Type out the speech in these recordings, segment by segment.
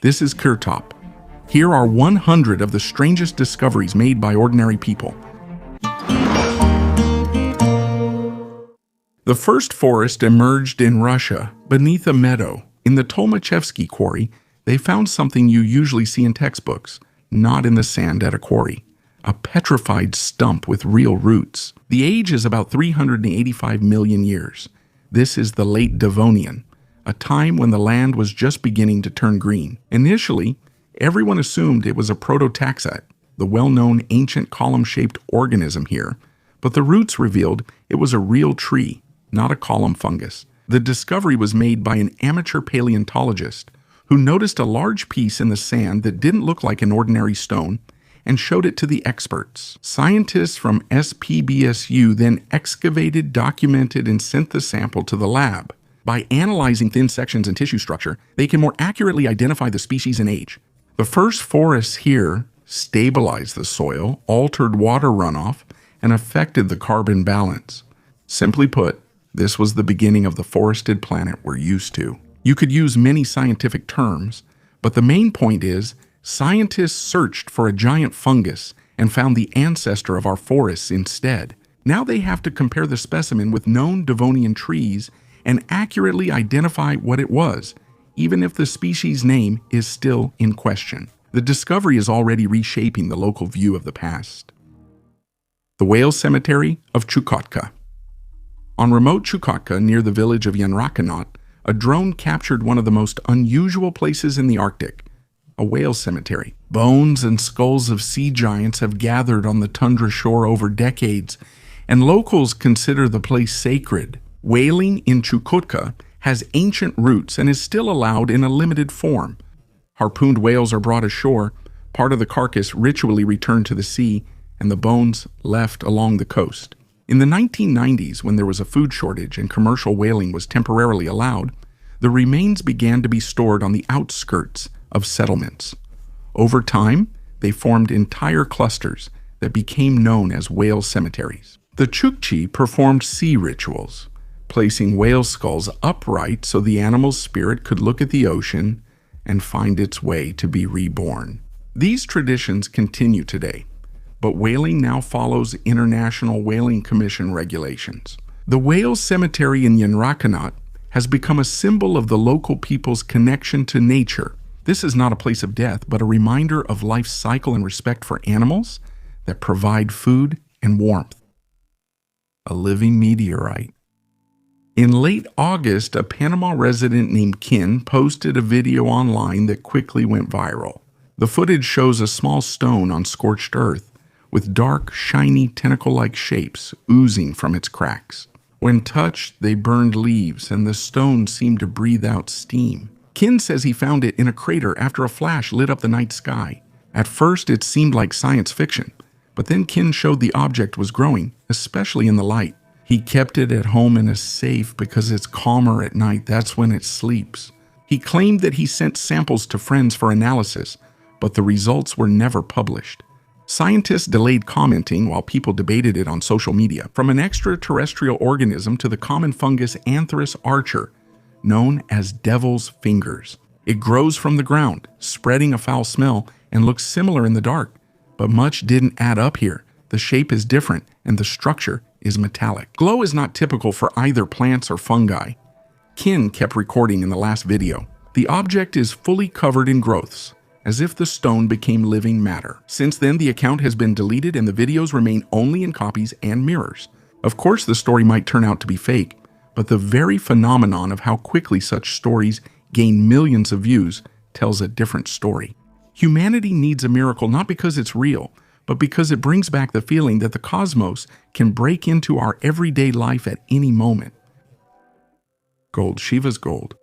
This is Kurtop. Here are 100 of the strangest discoveries made by ordinary people. The first forest emerged in Russia, beneath a meadow. In the Tolmachevsky quarry, they found something you usually see in textbooks, not in the sand at a quarry. A petrified stump with real roots. The age is about 385 million years. This is the late Devonian, a time when the land was just beginning to turn green. Initially, everyone assumed it was a prototaxite, the well-known ancient column-shaped organism here, but the roots revealed it was a real tree, not a column fungus. The discovery was made by an amateur paleontologist who noticed a large piece in the sand that didn't look like an ordinary stone and showed it to the experts. Scientists from SPBSU then excavated, documented, and sent the sample to the lab. By analyzing thin sections and tissue structure, they can more accurately identify the species and age. The first forests here stabilized the soil, altered water runoff, and affected the carbon balance. Simply put, this was the beginning of the forested planet we're used to. You could use many scientific terms, but the main point is scientists searched for a giant fungus and found the ancestor of our forests instead. Now they have to compare the specimen with known Devonian trees and accurately identify what it was, even if the species name is still in question. The discovery is already reshaping the local view of the past. The whale cemetery of Chukotka. On remote Chukotka, near the village of Unsolved, a drone captured one of the most unusual places in the Arctic, a whale cemetery. Bones and skulls of sea giants have gathered on the tundra shore over decades, and locals consider the place sacred. Whaling in Chukotka has ancient roots and is still allowed in a limited form. Harpooned whales are brought ashore, part of the carcass ritually returned to the sea, and the bones left along the coast. In the 1990s, when there was a food shortage and commercial whaling was temporarily allowed, the remains began to be stored on the outskirts of settlements. Over time, they formed entire clusters that became known as whale cemeteries. The Chukchi performed sea rituals, placing whale skulls upright so the animal's spirit could look at the ocean and find its way to be reborn. These traditions continue today, but whaling now follows International Whaling Commission regulations. The whale cemetery in Unsolved has become a symbol of the local people's connection to nature. This is not a place of death, but a reminder of life's cycle and respect for animals that provide food and warmth. A living meteorite. In late August, a Panama resident named Kin posted a video online that quickly went viral. The footage shows a small stone on scorched earth with dark, shiny, tentacle-like shapes oozing from its cracks. When touched, they burned leaves, and the stone seemed to breathe out steam. Kin says he found it in a crater after a flash lit up the night sky. At first, it seemed like science fiction, but then Kin showed the object was growing, especially in the light. He kept it at home in a safe because it's calmer at night. That's when it sleeps. He claimed that he sent samples to friends for analysis, but the results were never published. Scientists delayed commenting while people debated it on social media. From an extraterrestrial organism to the common fungus Anthrus archer, known as devil's fingers. It grows from the ground, spreading a foul smell, and looks similar in the dark. But much didn't add up here. The shape is different, and the structure is metallic. Glow is not typical for either plants or fungi. Kin kept recording in the last video. The object is fully covered in growths, as if the stone became living matter. Since then, the account has been deleted and the videos remain only in copies and mirrors. Of course, the story might turn out to be fake, but the very phenomenon of how quickly such stories gain millions of views tells a different story. Humanity needs a miracle not because it's real, but because it brings back the feeling that the cosmos can break into our everyday life at any moment. Gold. Shiva's gold.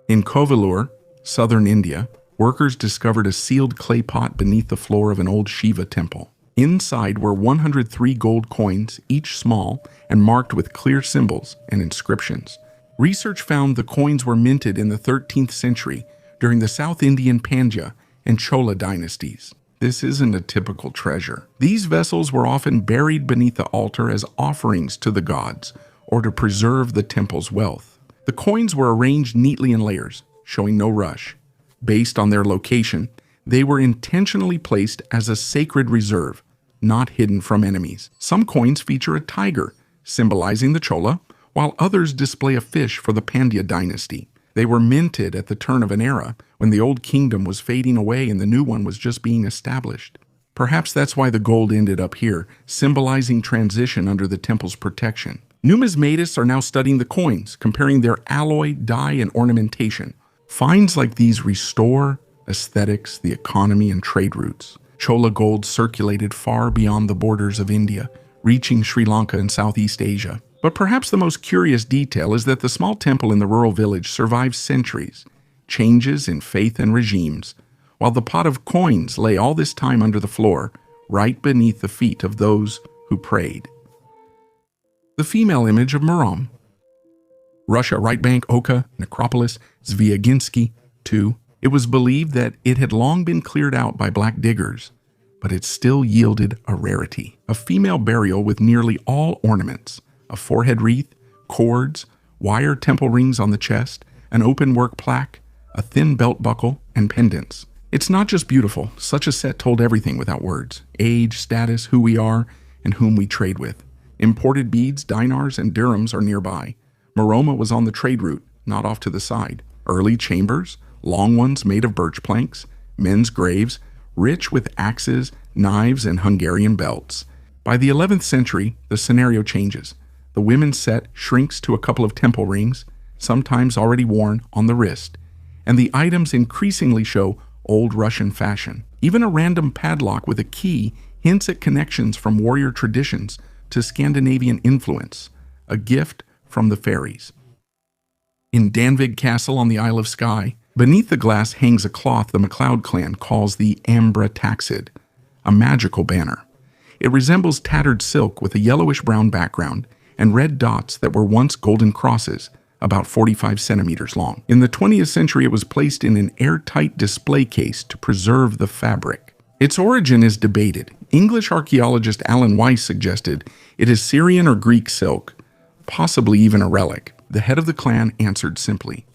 In Kovalur, southern India, workers discovered a sealed clay pot beneath the floor of an old Shiva temple. Inside were 103 gold coins, each small and marked with clear symbols and inscriptions. Research found the coins were minted in the 13th century during the South Indian Pandya and Chola dynasties. This isn't a typical treasure. These vessels were often buried beneath the altar as offerings to the gods or to preserve the temple's wealth. The coins were arranged neatly in layers, showing no rush. Based on their location, they were intentionally placed as a sacred reserve, not hidden from enemies. Some coins feature a tiger, symbolizing the Chola, while others display a fish for the Pandya dynasty. They were minted at the turn of an era, when the old kingdom was fading away and the new one was just being established. Perhaps that's why the gold ended up here, symbolizing transition under the temple's protection. Numismatists are now studying the coins, comparing their alloy, dye, and ornamentation. Finds like these restore aesthetics, the economy, and trade routes. Chola gold circulated far beyond the borders of India, reaching Sri Lanka and Southeast Asia. But perhaps the most curious detail is that the small temple in the rural village survived centuries, changes in faith and regimes, while the pot of coins lay all this time under the floor, right beneath the feet of those who prayed. The female image of Merom. Russia, right bank, Oka, necropolis, Zviaginsky, 2. It was believed that it had long been cleared out by black diggers, but it still yielded a rarity. A female burial with nearly all ornaments, a forehead wreath, cords, wire temple rings on the chest, an open-work plaque, a thin belt buckle, and pendants. It's not just beautiful. Such a set told everything without words. Age, status, who we are, and whom we trade with. Imported beads, dinars, and dirhams are nearby. Maroma was on the trade route, not off to the side. Early chambers, long ones made of birch planks, men's graves, rich with axes, knives, and Hungarian belts. By the 11th century, the scenario changes. The women's set shrinks to a couple of temple rings, sometimes already worn on the wrist, and the items increasingly show old Russian fashion. Even a random padlock with a key hints at connections from warrior traditions to Scandinavian influence, a gift from the fairies. In Danvig Castle on the Isle of Skye, beneath the glass hangs a cloth the MacLeod clan calls the Ambra Taxid, a magical banner. It resembles tattered silk with a yellowish-brown background and red dots that were once golden crosses, about 45 centimeters long. In the 20th century, it was placed in an airtight display case to preserve the fabric. Its origin is debated. English archaeologist Alan Weiss suggested it is Syrian or Greek silk, possibly even a relic. The head of the clan answered simply.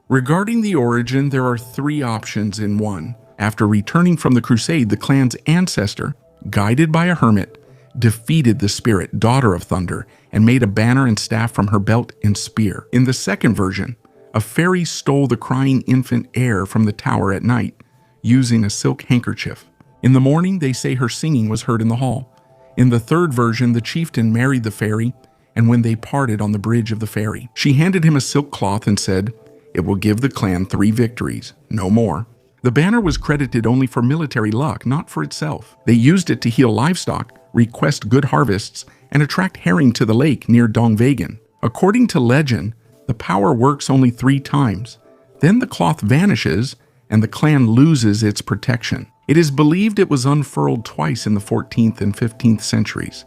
Regarding the origin, there are 3 options in one. After returning from the crusade, the clan's ancestor, guided by a hermit, defeated the spirit, daughter of thunder, and made a banner and staff from her belt and spear. In the second version, a fairy stole the crying infant heir from the tower at night, using a silk handkerchief. In the morning, they say her singing was heard in the hall. In the third version, the chieftain married the fairy, and when they parted on the bridge of the ferry, she handed him a silk cloth and said, "It will give the clan 3 victories, no more." The banner was credited only for military luck, not for itself. They used it to heal livestock, request good harvests, and attract herring to the lake near Dongvagan. According to legend, the power works only 3 times. Then the cloth vanishes, and the clan loses its protection. It is believed it was unfurled twice in the 14th and 15th centuries,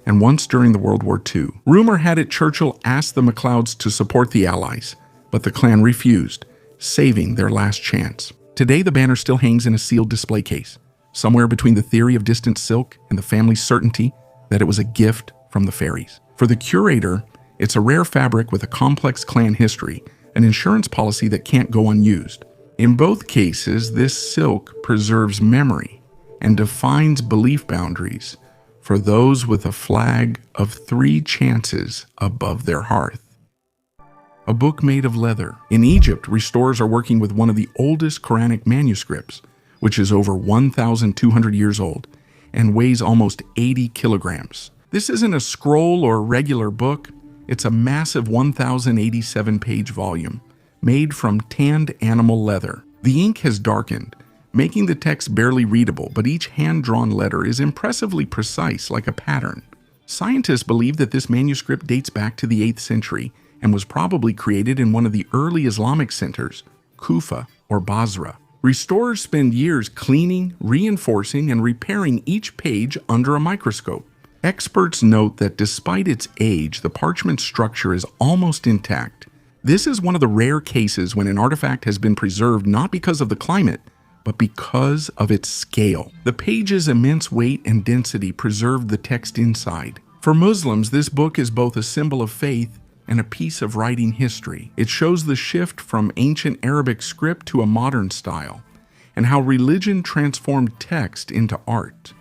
and once during the World War II. Rumor had it Churchill asked the MacLeods to support the Allies, but the clan refused, saving their last chance. Today, the banner still hangs in a sealed display case, somewhere between the theory of distant silk and the family's certainty that it was a gift from the fairies. For the curator, it's a rare fabric with a complex clan history, an insurance policy that can't go unused. In both cases, this silk preserves memory and defines belief boundaries for those with a flag of 3 chances above their hearth. A book made of leather. In Egypt, restorers are working with one of the oldest Quranic manuscripts, which is over 1,200 years old and weighs almost 80 kilograms. This isn't a scroll or regular book. It's a massive 1,087-page volume made from tanned animal leather. The ink has darkened, making the text barely readable, but each hand-drawn letter is impressively precise, like a pattern. Scientists believe that this manuscript dates back to the 8th century and was probably created in one of the early Islamic centers, Kufa or Basra. Restorers spend years cleaning, reinforcing, and repairing each page under a microscope. Experts note that despite its age, the parchment structure is almost intact. This is one of the rare cases when an artifact has been preserved not because of the climate, but because of its scale. The page's immense weight and density preserved the text inside. For Muslims, this book is both a symbol of faith and a piece of writing history. It shows the shift from ancient Arabic script to a modern style, and how religion transformed text into art.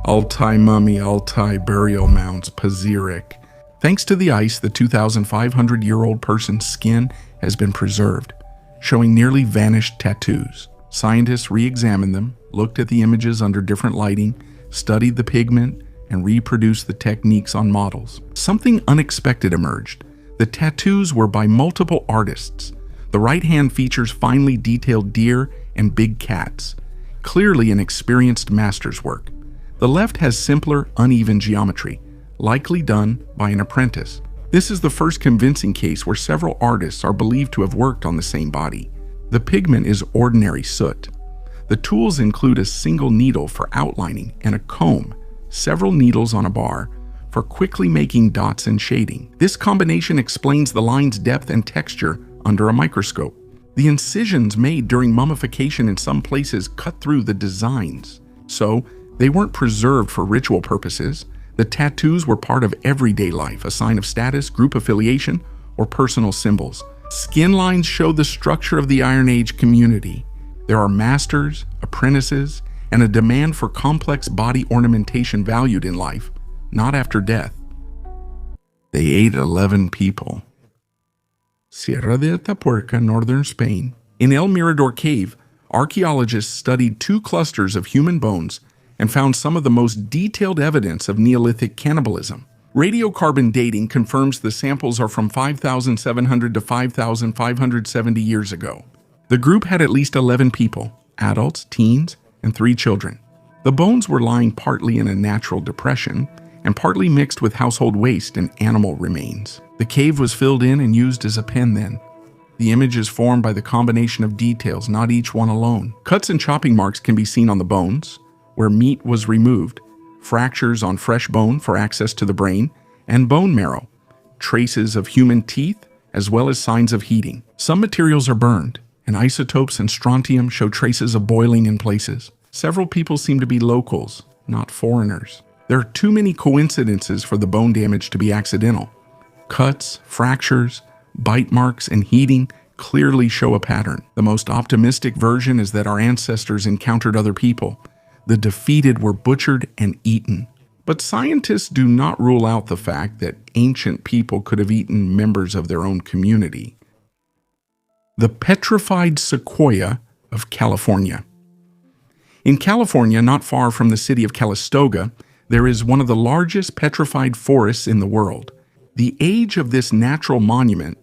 Altai Mummy, Altai Burial Mounds, Pazyryk. Thanks to the ice, the 2,500-year-old person's skin has been preserved, showing nearly vanished tattoos. Scientists re-examined them, looked at the images under different lighting, studied the pigment, and reproduced the techniques on models. Something unexpected emerged. The tattoos were by multiple artists. The right hand features finely detailed deer and big cats, clearly an experienced master's work. The left has simpler, uneven geometry, likely done by an apprentice. This is the first convincing case where several artists are believed to have worked on the same body. The pigment is ordinary soot. The tools include a single needle for outlining and a comb, several needles on a bar, for quickly making dots and shading. This combination explains the line's depth and texture under a microscope. The incisions made during mummification in some places cut through the designs, so they weren't preserved for ritual purposes. The tattoos were part of everyday life, a sign of status, group affiliation, or personal symbols. Skin lines show the structure of the Iron Age community. There are masters, apprentices, and a demand for complex body ornamentation valued in life, not after death. They ate 11 people. Sierra de Atapuerca, northern Spain. In El Mirador Cave, archaeologists studied 2 clusters of human bones and found some of the most detailed evidence of Neolithic cannibalism. Radiocarbon dating confirms the samples are from 5,700 to 5,570 years ago. The group had at least 11 people, adults, teens, and 3 children. The bones were lying partly in a natural depression and partly mixed with household waste and animal remains. The cave was filled in and used as a pen then. The image is formed by the combination of details, not each one alone. Cuts and chopping marks can be seen on the bones, where meat was removed, fractures on fresh bone for access to the brain, and bone marrow, traces of human teeth, as well as signs of heating. Some materials are burned, and isotopes and strontium show traces of boiling in places. Several people seem to be locals, not foreigners. There are too many coincidences for the bone damage to be accidental. Cuts, fractures, bite marks, and heating clearly show a pattern. The most optimistic version is that our ancestors encountered other people. The defeated were butchered and eaten. But scientists do not rule out the fact that ancient people could have eaten members of their own community. The petrified sequoia of California. In California, not far from the city of Calistoga, there is one of the largest petrified forests in the world. The age of this natural monument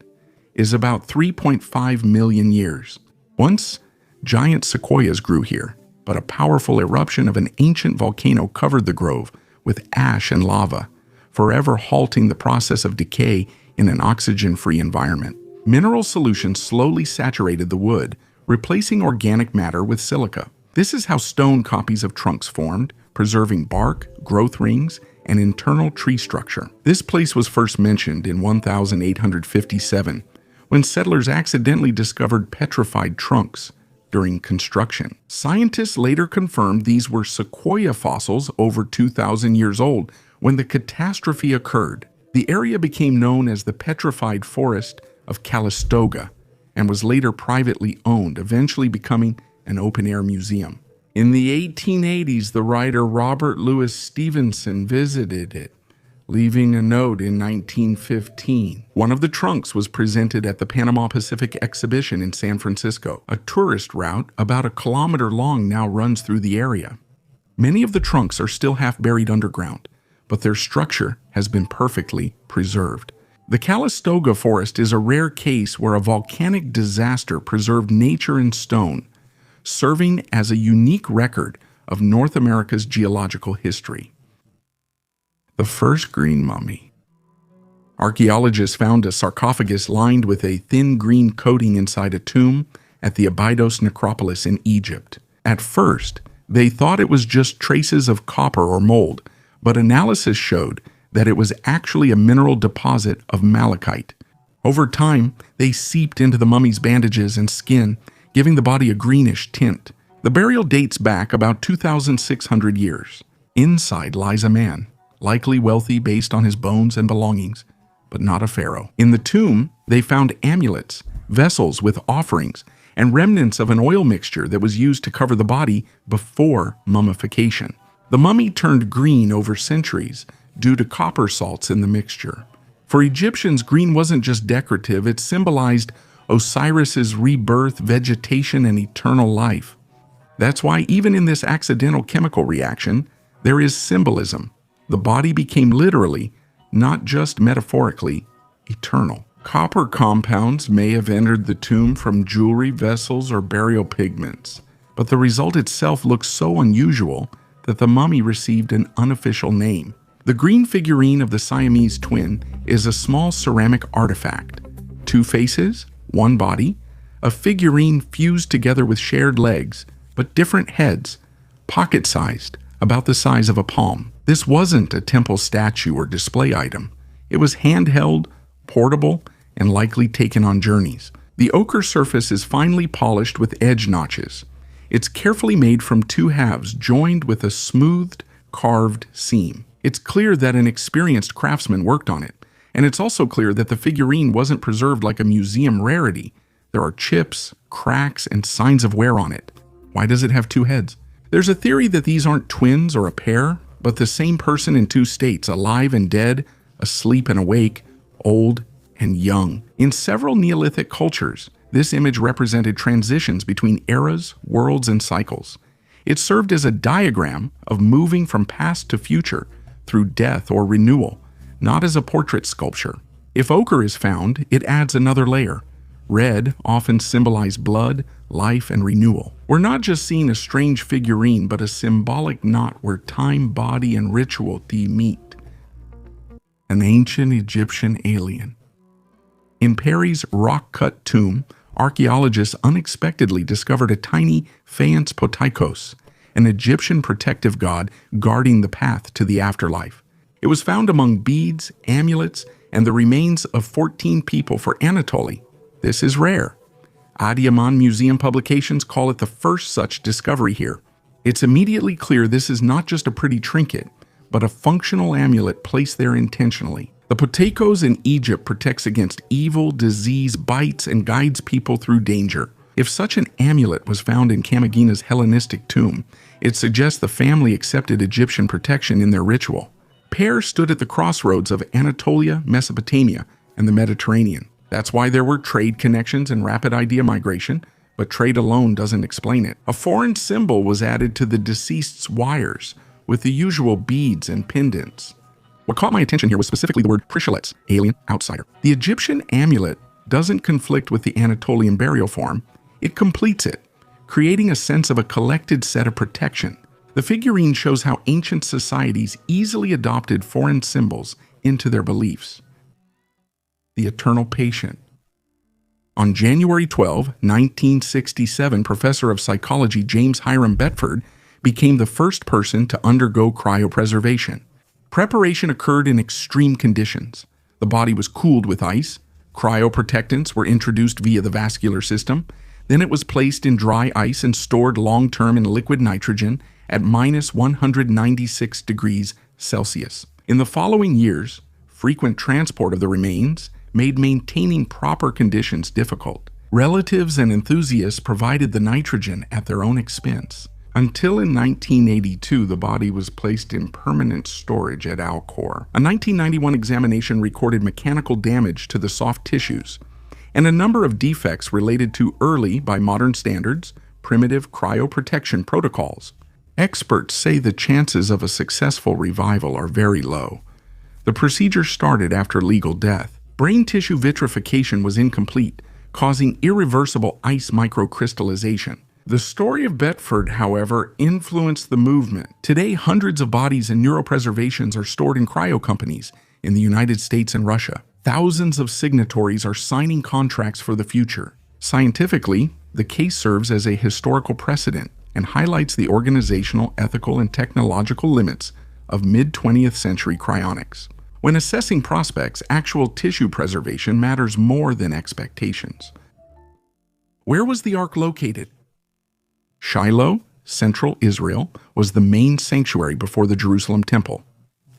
is about 3.5 million years. Once, giant sequoias grew here, but a powerful eruption of an ancient volcano covered the grove with ash and lava, forever halting the process of decay in an oxygen-free environment. Mineral solutions slowly saturated the wood, replacing organic matter with silica. This is how stone copies of trunks formed, preserving bark, growth rings, and internal tree structure. This place was first mentioned in 1857, when settlers accidentally discovered petrified trunks during construction. Scientists later confirmed these were sequoia fossils over 2,000 years old when the catastrophe occurred. The area became known as the Petrified Forest of Calistoga and was later privately owned, eventually becoming an open-air museum. In the 1880s, the writer Robert Louis Stevenson visited it, leaving a note in 1915. One of the trunks was presented at the Panama Pacific Exhibition in San Francisco. A tourist route about 1 kilometer long now runs through the area. Many of the trunks are still half buried underground, but their structure has been perfectly preserved. The Calistoga Forest is a rare case where a volcanic disaster preserved nature in stone, serving as a unique record of North America's geological history. The first green mummy. Archaeologists found a sarcophagus lined with a thin green coating inside a tomb at the Abydos necropolis in Egypt. At first, they thought it was just traces of copper or mold, but analysis showed that it was actually a mineral deposit of malachite. Over time, they seeped into the mummy's bandages and skin, giving the body a greenish tint. The burial dates back about 2,600 years. Inside lies a man, likely wealthy based on his bones and belongings, but not a pharaoh. In the tomb, they found amulets, vessels with offerings, and remnants of an oil mixture that was used to cover the body before mummification. The mummy turned green over centuries due to copper salts in the mixture. For Egyptians, green wasn't just decorative, it symbolized Osiris's rebirth, vegetation, and eternal life. That's why even in this accidental chemical reaction, there is symbolism. The body became literally, not just metaphorically, eternal. Copper compounds may have entered the tomb from jewelry, vessels, or burial pigments, but the result itself looks so unusual that the mummy received an unofficial name. The green figurine of the Siamese twin is a small ceramic artifact. 2 faces, 1 body, a figurine fused together with shared legs, but different heads, pocket-sized, about the size of a palm. This wasn't a temple statue or display item. It was handheld, portable, and likely taken on journeys. The ochre surface is finely polished with edge notches. It's carefully made from 2 halves joined with a smoothed, carved seam. It's clear that an experienced craftsman worked on it, and it's also clear that the figurine wasn't preserved like a museum rarity. There are chips, cracks, and signs of wear on it. Why does it have 2 heads? There's a theory that these aren't twins or a pair, but the same person in 2 states, alive and dead, asleep and awake, old and young. In several Neolithic cultures, this image represented transitions between eras, worlds, and cycles. It served as a diagram of moving from past to future through death or renewal, not as a portrait sculpture. If ochre is found, it adds another layer. Red often symbolized blood, life, and renewal. We're not just seeing a strange figurine, but a symbolic knot where time, body, and ritual meet. An ancient Egyptian alien. In Perry's rock-cut tomb, archaeologists unexpectedly discovered a tiny Phaeons Potikos, an Egyptian protective god guarding the path to the afterlife. It was found among beads, amulets, and the remains of 14 people for Anatoly. This is rare. Adiyaman Museum publications call it the first such discovery here. It's immediately clear this is not just a pretty trinket, but a functional amulet placed there intentionally. The Potikos in Egypt protects against evil, disease, bites, and guides people through danger. If such an amulet was found in Kamagina's Hellenistic tomb, it suggests the family accepted Egyptian protection in their ritual. Pear stood at the crossroads of Anatolia, Mesopotamia, and the Mediterranean. That's why there were trade connections and rapid idea migration, but trade alone doesn't explain it. A foreign symbol was added to the deceased's wires, with the usual beads and pendants. What caught my attention here was specifically the word prishalets, alien, outsider. The Egyptian amulet doesn't conflict with the Anatolian burial form, it completes it, creating a sense of a collected set of protection. The figurine shows how ancient societies easily adopted foreign symbols into their beliefs. The eternal patient. On January 12, 1967, professor of psychology James Hiram Bedford became the first person to undergo cryopreservation. Preparation occurred in extreme conditions. The body was cooled with ice, cryoprotectants were introduced via the vascular system, then it was placed in dry ice and stored long-term in liquid nitrogen at minus 196 degrees Celsius. In the following years, frequent transport of the remains made maintaining proper conditions difficult. Relatives and enthusiasts provided the nitrogen at their own expense. Until in 1982, the body was placed in permanent storage at Alcor. A 1991 examination recorded mechanical damage to the soft tissues and a number of defects related to early, by modern standards, primitive cryoprotection protocols. Experts say the chances of a successful revival are very low. The procedure started after legal death. Brain tissue vitrification was incomplete, causing irreversible ice microcrystallization. The story of Bedford, however, influenced the movement. Today, hundreds of bodies and neuropreservations are stored in cryo companies in the United States and Russia. Thousands of signatories are signing contracts for the future. Scientifically, the case serves as a historical precedent and highlights the organizational, ethical, and technological limits of mid-20th century cryonics. When assessing prospects, actual tissue preservation matters more than expectations. Where was the Ark located? Shiloh, central Israel, was the main sanctuary before the Jerusalem temple.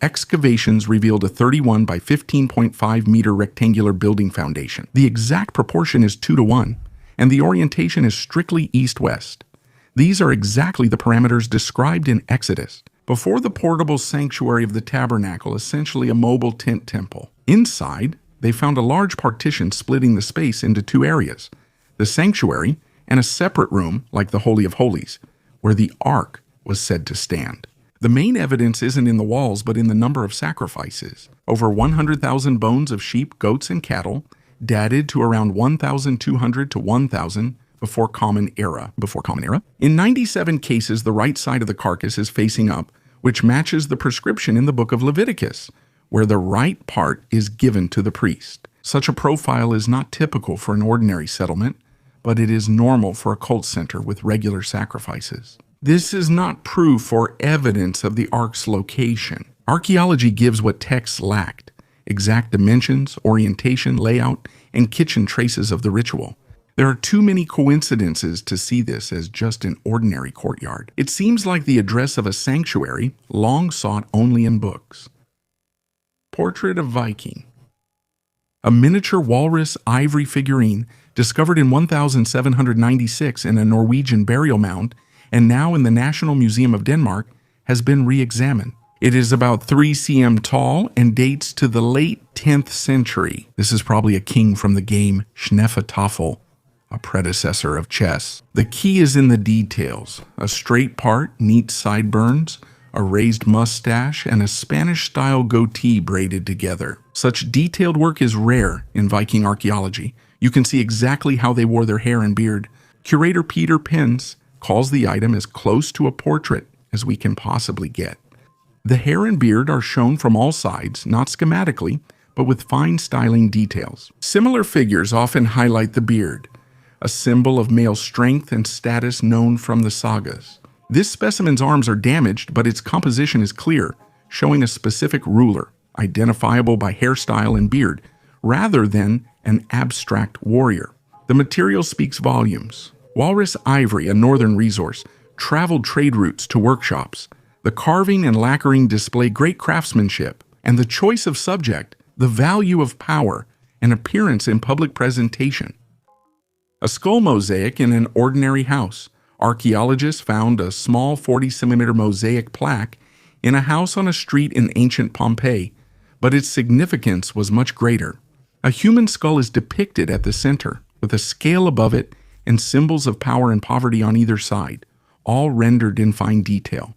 Excavations revealed a 31 by 15.5 meter rectangular building foundation. The exact proportion is 2:1, and the orientation is strictly east-west. These are exactly the parameters described in Exodus. Before the portable sanctuary of the tabernacle, essentially a mobile tent temple. Inside, they found a large partition splitting the space into two areas, the sanctuary and a separate room like the Holy of Holies, where the Ark was said to stand. The main evidence isn't in the walls, but in the number of sacrifices. Over 100,000 bones of sheep, goats, and cattle, dated to around 1,200 to 1,000 before Common Era. In 97 cases, the right side of the carcass is facing up, which matches the prescription in the book of Leviticus, where the right part is given to the priest. Such a profile is not typical for an ordinary settlement, but it is normal for a cult center with regular sacrifices. This is not proof or evidence of the ark's location. Archaeology gives what texts lacked: exact dimensions, orientation, layout, and kitchen traces of the ritual. There are too many coincidences to see this as just an ordinary courtyard. It seems like the address of a sanctuary, long sought only in books. Portrait of Viking. A miniature walrus ivory figurine discovered in 1796 in a Norwegian burial mound and now in the National Museum of Denmark has been re-examined. It is about 3 cm tall and dates to the late 10th century. This is probably a king from the game Schneefetaffel, a predecessor of chess. The key is in the details: a straight part, neat sideburns, a raised mustache, and a Spanish-style goatee braided together. Such detailed work is rare in Viking archaeology. You can see exactly how they wore their hair and beard. Curator Peter Pence calls the item as close to a portrait as we can possibly get. The hair and beard are shown from all sides, not schematically, but with fine styling details. Similar figures often highlight the beard, a symbol of male strength and status known from the sagas. This specimen's arms are damaged, but its composition is clear, showing a specific ruler, identifiable by hairstyle and beard, rather than an abstract warrior. The material speaks volumes. Walrus ivory, a northern resource, traveled trade routes to workshops. The carving and lacquering display great craftsmanship, and the choice of subject, the value of power, and appearance in public presentation. A skull mosaic in an ordinary house. Archaeologists found a small 40-centimeter mosaic plaque in a house on a street in ancient Pompeii, but its significance was much greater. A human skull is depicted at the center, with a scale above it and symbols of power and poverty on either side, all rendered in fine detail.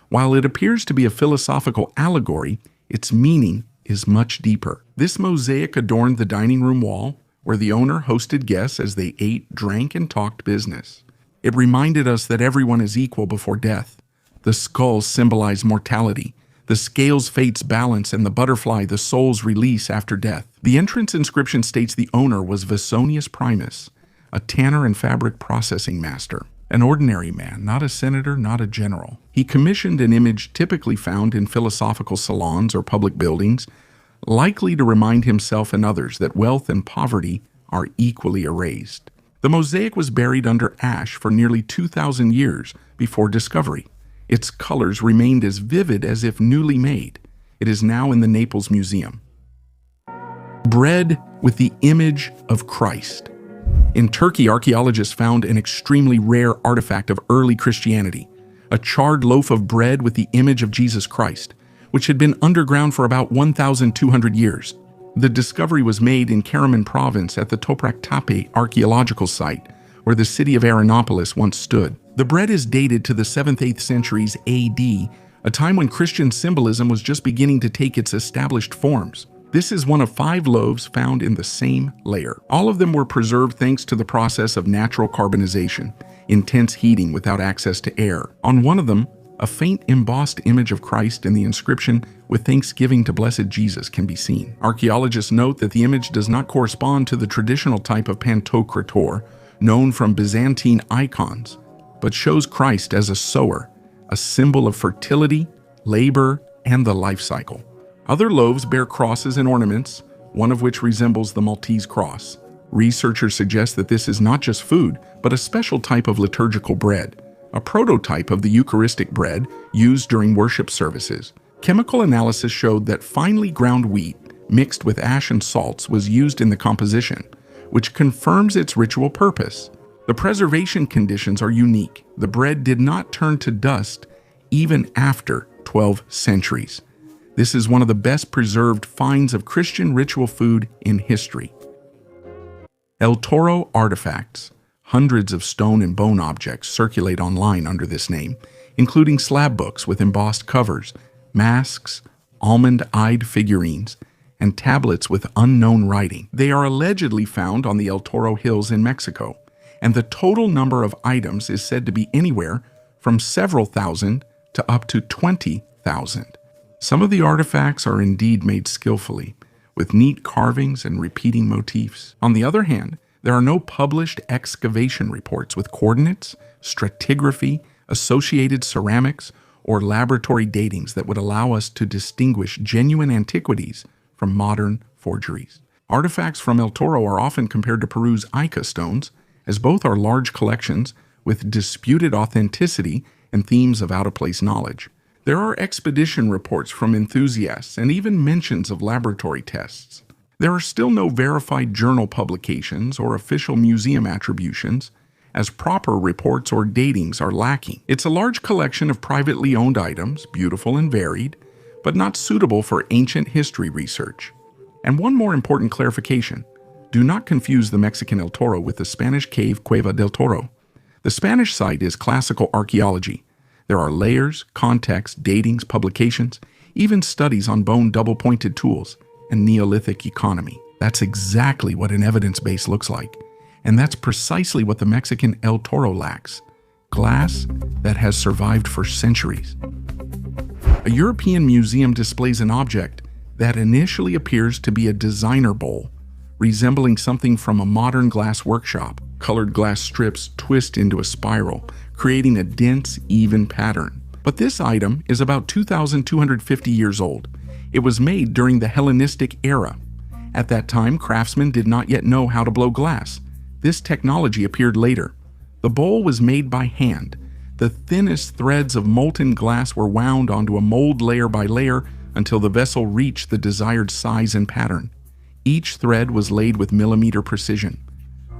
While it appears to be a philosophical allegory, its meaning is much deeper. This mosaic adorned the dining room wall, where the owner hosted guests as they ate, drank, and talked business. It reminded us that everyone is equal before death. The skulls symbolize mortality, the scales fate's balance, and the butterfly the soul's release after death. The entrance inscription states the owner was Vesonius Primus, a tanner and fabric processing master. An ordinary man, not a senator, not a general. He commissioned an image typically found in philosophical salons or public buildings, likely to remind himself and others that wealth and poverty are equally erased. The mosaic was buried under ash for nearly 2,000 years before discovery. Its colors remained as vivid as if newly made. It is now in the Naples Museum. Bread with the image of Christ. In Turkey, archaeologists found an extremely rare artifact of early Christianity, a charred loaf of bread with the image of Jesus Christ, which had been underground for about 1,200 years. The discovery was made in Karaman province at the Toprak Tepe archaeological site, where the city of Arenapolis once stood. The bread is dated to the 7th-8th centuries AD, a time when Christian symbolism was just beginning to take its established forms. This is one of 5 loaves found in the same layer. All of them were preserved thanks to the process of natural carbonization, intense heating without access to air. On one of them, a faint embossed image of Christ and the inscription, "With thanksgiving to blessed Jesus," can be seen. Archaeologists note that the image does not correspond to the traditional type of Pantocrator, known from Byzantine icons, but shows Christ as a sower, a symbol of fertility, labor, and the life cycle. Other loaves bear crosses and ornaments, one of which resembles the Maltese cross. Researchers suggest that this is not just food, but a special type of liturgical bread, a prototype of the Eucharistic bread used during worship services. Chemical analysis showed that finely ground wheat mixed with ash and salts was used in the composition, which confirms its ritual purpose. The preservation conditions are unique. The bread did not turn to dust even after 12 centuries. This is one of the best preserved finds of Christian ritual food in history. El Toro artifacts. Hundreds of stone and bone objects circulate online under this name, including slab books with embossed covers, masks, almond-eyed figurines, and tablets with unknown writing. They are allegedly found on the El Toro Hills in Mexico, and the total number of items is said to be anywhere from several thousand to up to 20,000. Some of the artifacts are indeed made skillfully, with neat carvings and repeating motifs. On the other hand, there are no published excavation reports with coordinates, stratigraphy, associated ceramics, or laboratory datings that would allow us to distinguish genuine antiquities from modern forgeries. Artifacts from El Toro are often compared to Peru's Ica stones, as both are large collections with disputed authenticity and themes of out-of-place knowledge. There are expedition reports from enthusiasts and even mentions of laboratory tests. There are still no verified journal publications or official museum attributions, as proper reports or datings are lacking. It's a large collection of privately owned items, beautiful and varied, but not suitable for ancient history research. And one more important clarification. Do not confuse the Mexican El Toro with the Spanish cave Cueva del Toro. The Spanish site is classical archaeology. There are layers, context, datings, publications, even studies on bone double-pointed tools and Neolithic economy. That's exactly what an evidence base looks like. And that's precisely what the Mexican El Toro lacks: glass that has survived for centuries. A European museum displays an object that initially appears to be a designer bowl, resembling something from a modern glass workshop. Colored glass strips twist into a spiral, creating a dense, even pattern. But this item is about 2,250 years old. It was made during the Hellenistic era. At that time, craftsmen did not yet know how to blow glass. This technology appeared later. The bowl was made by hand. The thinnest threads of molten glass were wound onto a mold layer by layer until the vessel reached the desired size and pattern. Each thread was laid with millimeter precision.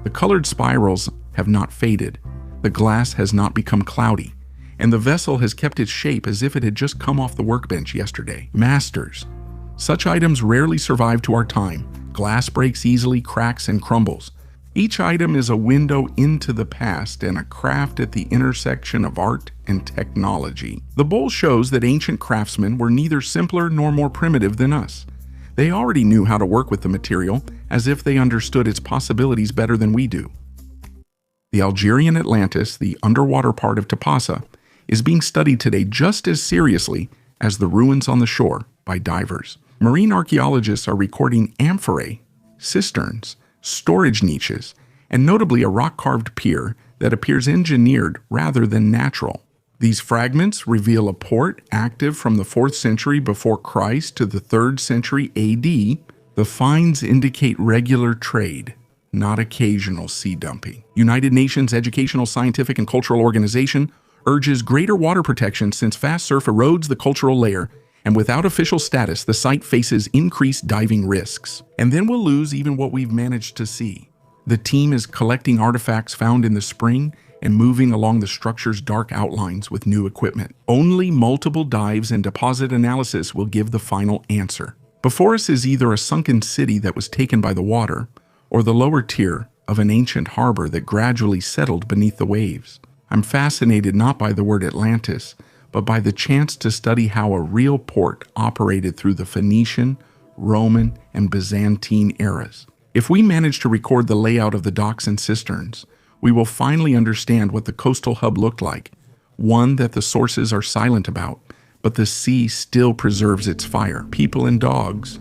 The colored spirals have not faded. The glass has not become cloudy, and the vessel has kept its shape as if it had just come off the workbench yesterday. Masters. Such items rarely survive to our time. Glass breaks easily, cracks, and crumbles. Each item is a window into the past and a craft at the intersection of art and technology. The bowl shows that ancient craftsmen were neither simpler nor more primitive than us. They already knew how to work with the material as if they understood its possibilities better than we do. The Algerian Atlantis, the underwater part of Tapasa, is being studied today just as seriously as the ruins on the shore by divers. Marine archaeologists are recording amphorae, cisterns, storage niches, and notably a rock-carved pier that appears engineered rather than natural. These fragments reveal a port active from the 4th century before Christ to the 3rd century AD. The finds indicate regular trade, not occasional sea dumping. United Nations Educational, Scientific, and Cultural Organization urges greater water protection since fast surf erodes the cultural layer, and without official status, the site faces increased diving risks. And then we'll lose even what we've managed to see. The team is collecting artifacts found in the spring and moving along the structure's dark outlines with new equipment. Only multiple dives and deposit analysis will give the final answer. Before us is either a sunken city that was taken by the water, or the lower tier of an ancient harbor that gradually settled beneath the waves. I'm fascinated not by the word Atlantis, but by the chance to study how a real port operated through the Phoenician, Roman, and Byzantine eras. If we manage to record the layout of the docks and cisterns, we will finally understand what the coastal hub looked like, one that the sources are silent about, but the sea still preserves its fire, people and dogs.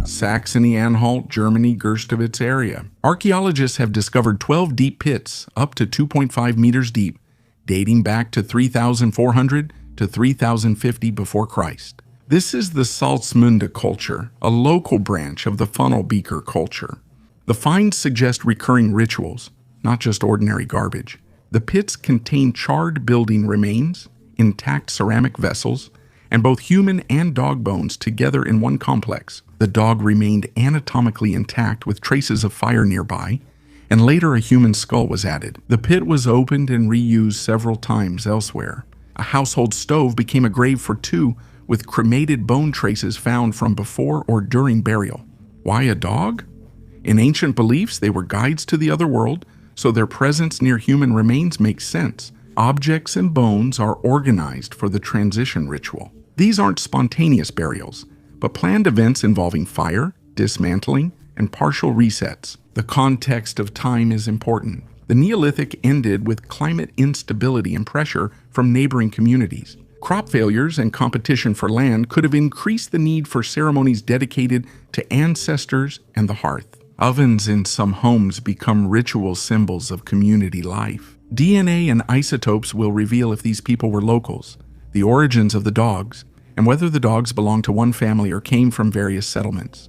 Saxony-Anhalt, Germany, Gerstowitz area. Archaeologists have discovered 12 deep pits up to 2.5 meters deep, dating back to 3,400 to 3,050 before Christ. This is the Salzmunde culture, a local branch of the funnel beaker culture. The finds suggest recurring rituals, not just ordinary garbage. The pits contain charred building remains, intact ceramic vessels, and both human and dog bones together in one complex. The dog remained anatomically intact with traces of fire nearby, and later a human skull was added. The pit was opened and reused several times elsewhere. A household stove became a grave for two, with cremated bone traces found from before or during burial. Why a dog? In ancient beliefs, they were guides to the other world, so their presence near human remains makes sense. Objects and bones are organized for the transition ritual. These aren't spontaneous burials, but planned events involving fire, dismantling, and partial resets. The context of time is important. The Neolithic ended with climate instability and pressure from neighboring communities. Crop failures and competition for land could have increased the need for ceremonies dedicated to ancestors and the hearth. Ovens in some homes become ritual symbols of community life. DNA and isotopes will reveal if these people were locals, the origins of the dogs, and whether the dogs belonged to one family or came from various settlements.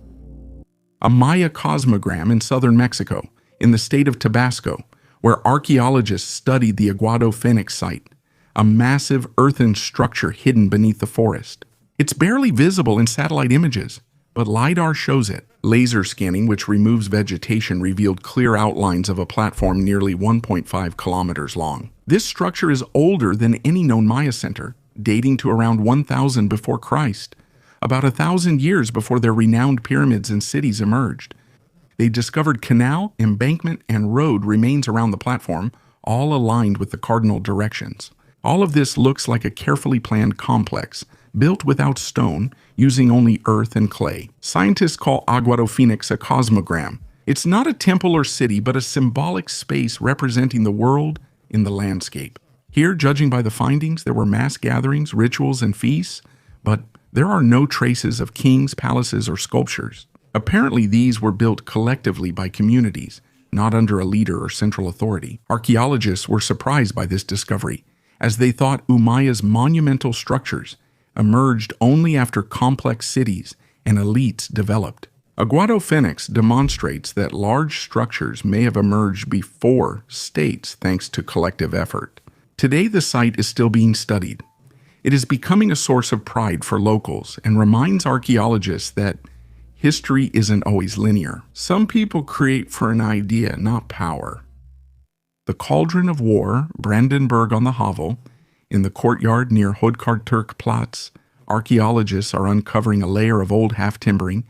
A Maya cosmogram in southern Mexico, in the state of Tabasco, where archaeologists studied the Aguado Phoenix site, a massive earthen structure hidden beneath the forest. It's barely visible in satellite images, but LiDAR shows it. Laser scanning, which removes vegetation, revealed clear outlines of a platform nearly 1.5 kilometers long. This structure is older than any known Maya center, dating to around 1000 before Christ, about 1,000 years before their renowned pyramids and cities emerged. They discovered canal, embankment, and road remains around the platform, all aligned with the cardinal directions. All of this looks like a carefully planned complex, built without stone, using only earth and clay. Scientists call Aguado Phoenix a cosmogram. It's not a temple or city, but a symbolic space representing the world in the landscape. Here, judging by the findings, there were mass gatherings, rituals, and feasts, but there are no traces of kings, palaces, or sculptures. Apparently, these were built collectively by communities, not under a leader or central authority. Archaeologists were surprised by this discovery, as they thought Umayya's monumental structures emerged only after complex cities and elites developed. Aguado Phoenix demonstrates that large structures may have emerged before states thanks to collective effort. Today, the site is still being studied. It is becoming a source of pride for locals and reminds archaeologists that history isn't always linear. Some people create for an idea, not power. The Cauldron of War, Brandenburg on the Havel, in the courtyard near Hodkarturkplatz, archaeologists are uncovering a layer of old half-timbering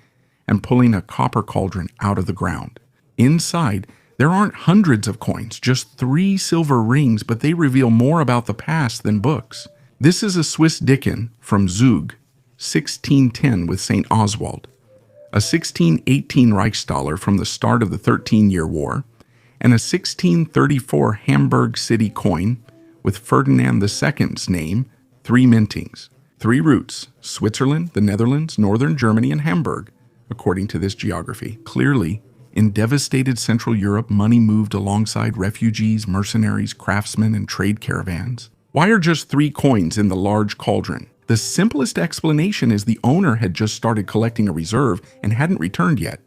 and pulling a copper cauldron out of the ground. Inside, there aren't hundreds of coins, just 3 silver rings, but they reveal more about the past than books. This is a Swiss Dicken from Zug, 1610 with St. Oswald, a 1618 Reichsdaler from the start of the 13-Year War, and a 1634 Hamburg city coin with Ferdinand II's name, 3 mintings, 3 routes, Switzerland, the Netherlands, northern Germany, and Hamburg, according to this geography. Clearly, in devastated Central Europe, money moved alongside refugees, mercenaries, craftsmen, and trade caravans. Why are just 3 coins in the large cauldron? The simplest explanation is the owner had just started collecting a reserve and hadn't returned yet.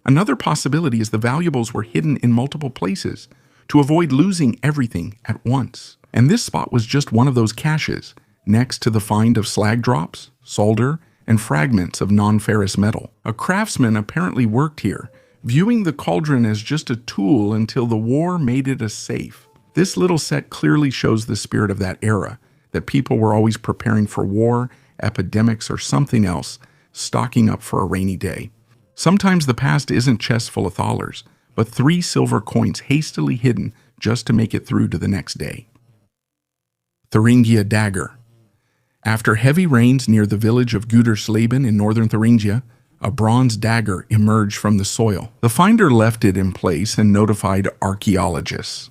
Another possibility is the valuables were hidden in multiple places to avoid losing everything at once. And this spot was just one of those caches, next to the find of slag drops, solder, and fragments of non-ferrous metal. A craftsman apparently worked here, viewing the cauldron as just a tool until the war made it a safe. This little set clearly shows the spirit of that era, that people were always preparing for war, epidemics, or something else, stocking up for a rainy day. Sometimes the past isn't chests full of thalers, but 3 silver coins hastily hidden just to make it through to the next day. Thuringia dagger. After heavy rains near the village of Gütersleben in northern Thuringia, a bronze dagger emerged from the soil. The finder left it in place and notified archaeologists.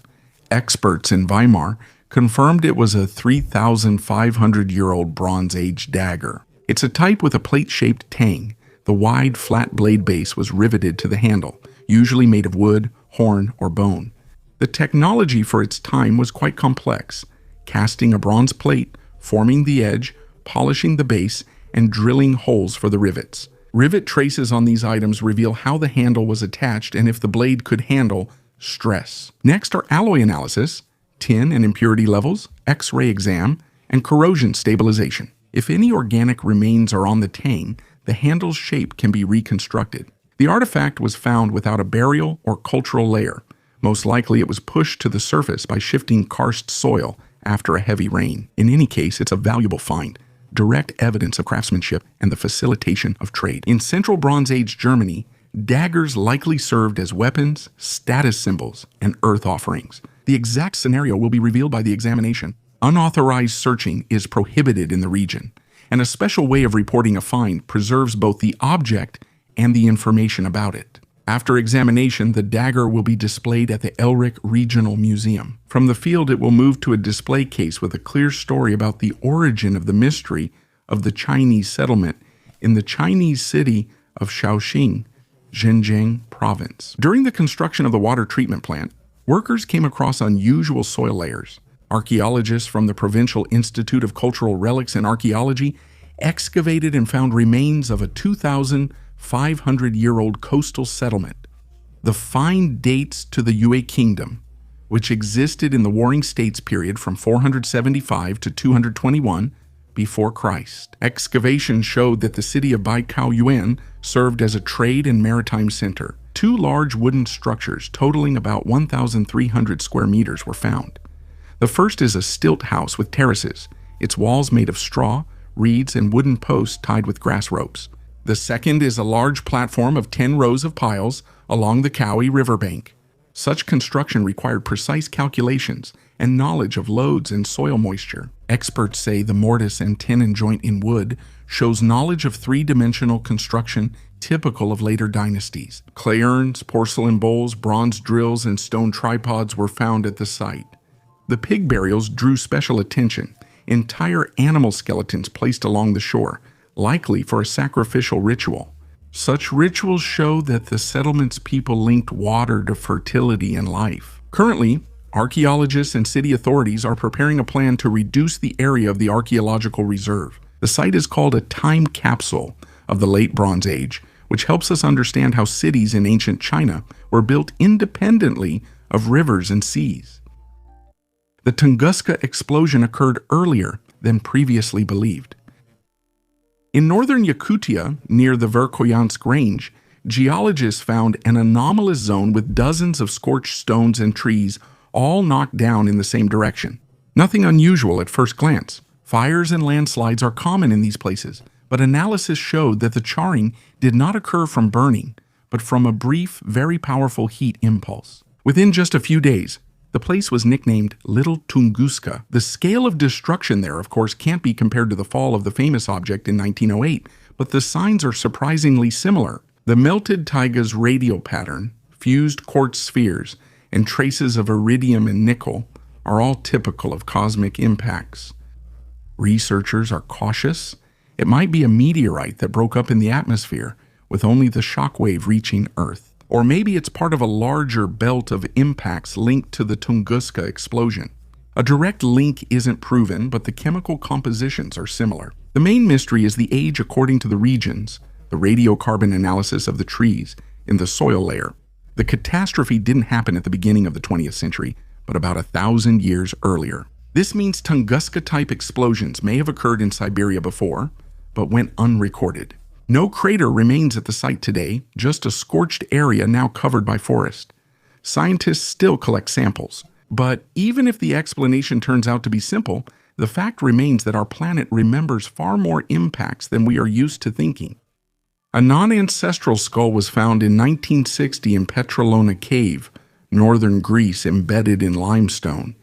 Experts in Weimar confirmed it was a 3,500-year-old Bronze Age dagger. It's a type with a plate-shaped tang. The wide, flat blade base was riveted to the handle, usually made of wood, horn, or bone. The technology for its time was quite complex, casting a bronze plate, forming the edge, polishing the base, and drilling holes for the rivets. Rivet traces on these items reveal how the handle was attached and if the blade could handle stress. Next are alloy analysis, tin and impurity levels, X-ray exam, and corrosion stabilization. If any organic remains are on the tang, the handle's shape can be reconstructed. The artifact was found without a burial or cultural layer. Most likely it was pushed to the surface by shifting karst soil after a heavy rain. In any case, it's a valuable find, direct evidence of craftsmanship and the facilitation of trade. In Central Bronze Age Germany, daggers likely served as weapons, status symbols, and earth offerings. The exact scenario will be revealed by the examination. Unauthorized searching is prohibited in the region, and a special way of reporting a find preserves both the object and the information about it. After examination, the dagger will be displayed at the Elric Regional Museum. From the field, it will move to a display case with a clear story about the origin of the mystery of the Chinese settlement in the Chinese city of Shaoxing, Zhejiang Province. During the construction of the water treatment plant, workers came across unusual soil layers. Archaeologists from the Provincial Institute of Cultural Relics and Archaeology excavated and found remains of a 2,500-year-old coastal settlement. The find dates to the Yue Kingdom, which existed in the Warring States period from 475 to 221 before Christ. Excavations showed that the city of Baikao Yuan served as a trade and maritime center. Two large wooden structures totaling about 1,300 square meters were found. The first is a stilt house with terraces, its walls made of straw, reeds, and wooden posts tied with grass ropes. The second is a large platform of 10 rows of piles along the Kaui riverbank. Such construction required precise calculations and knowledge of loads and soil moisture. Experts say the mortise and tenon joint in wood shows knowledge of three-dimensional construction typical of later dynasties. Clay urns, porcelain bowls, bronze drills, and stone tripods were found at the site. The pig burials drew special attention. Entire animal skeletons placed along the shore, likely for a sacrificial ritual. Such rituals show that the settlement's people linked water to fertility and life. Currently, archaeologists and city authorities are preparing a plan to reduce the area of the archaeological reserve. The site is called a time capsule of the late Bronze Age, which helps us understand how cities in ancient China were built independently of rivers and seas. The Tunguska explosion occurred earlier than previously believed. In northern Yakutia, near the Verkhoyansk Range, geologists found an anomalous zone with dozens of scorched stones and trees all knocked down in the same direction. Nothing unusual at first glance. Fires and landslides are common in these places, but analysis showed that the charring did not occur from burning, but from a brief, very powerful heat impulse. Within just a few days, the place was nicknamed Little Tunguska. The scale of destruction there, of course, can't be compared to the fall of the famous object in 1908, but the signs are surprisingly similar. The melted taiga's radial pattern, fused quartz spheres, and traces of iridium and nickel are all typical of cosmic impacts. Researchers are cautious. It might be a meteorite that broke up in the atmosphere, with only the shockwave reaching Earth. Or maybe it's part of a larger belt of impacts linked to the Tunguska explosion. A direct link isn't proven, but the chemical compositions are similar. The main mystery is the age according to the regions, the radiocarbon analysis of the trees in the soil layer. The catastrophe didn't happen at the beginning of the 20th century, but about 1,000 years earlier. This means Tunguska-type explosions may have occurred in Siberia before, but went unrecorded. No crater remains at the site today, just a scorched area now covered by forest. Scientists still collect samples, but even if the explanation turns out to be simple, the fact remains that our planet remembers far more impacts than we are used to thinking. A non-ancestral skull was found in 1960 in Petrolona Cave, northern Greece, embedded in limestone.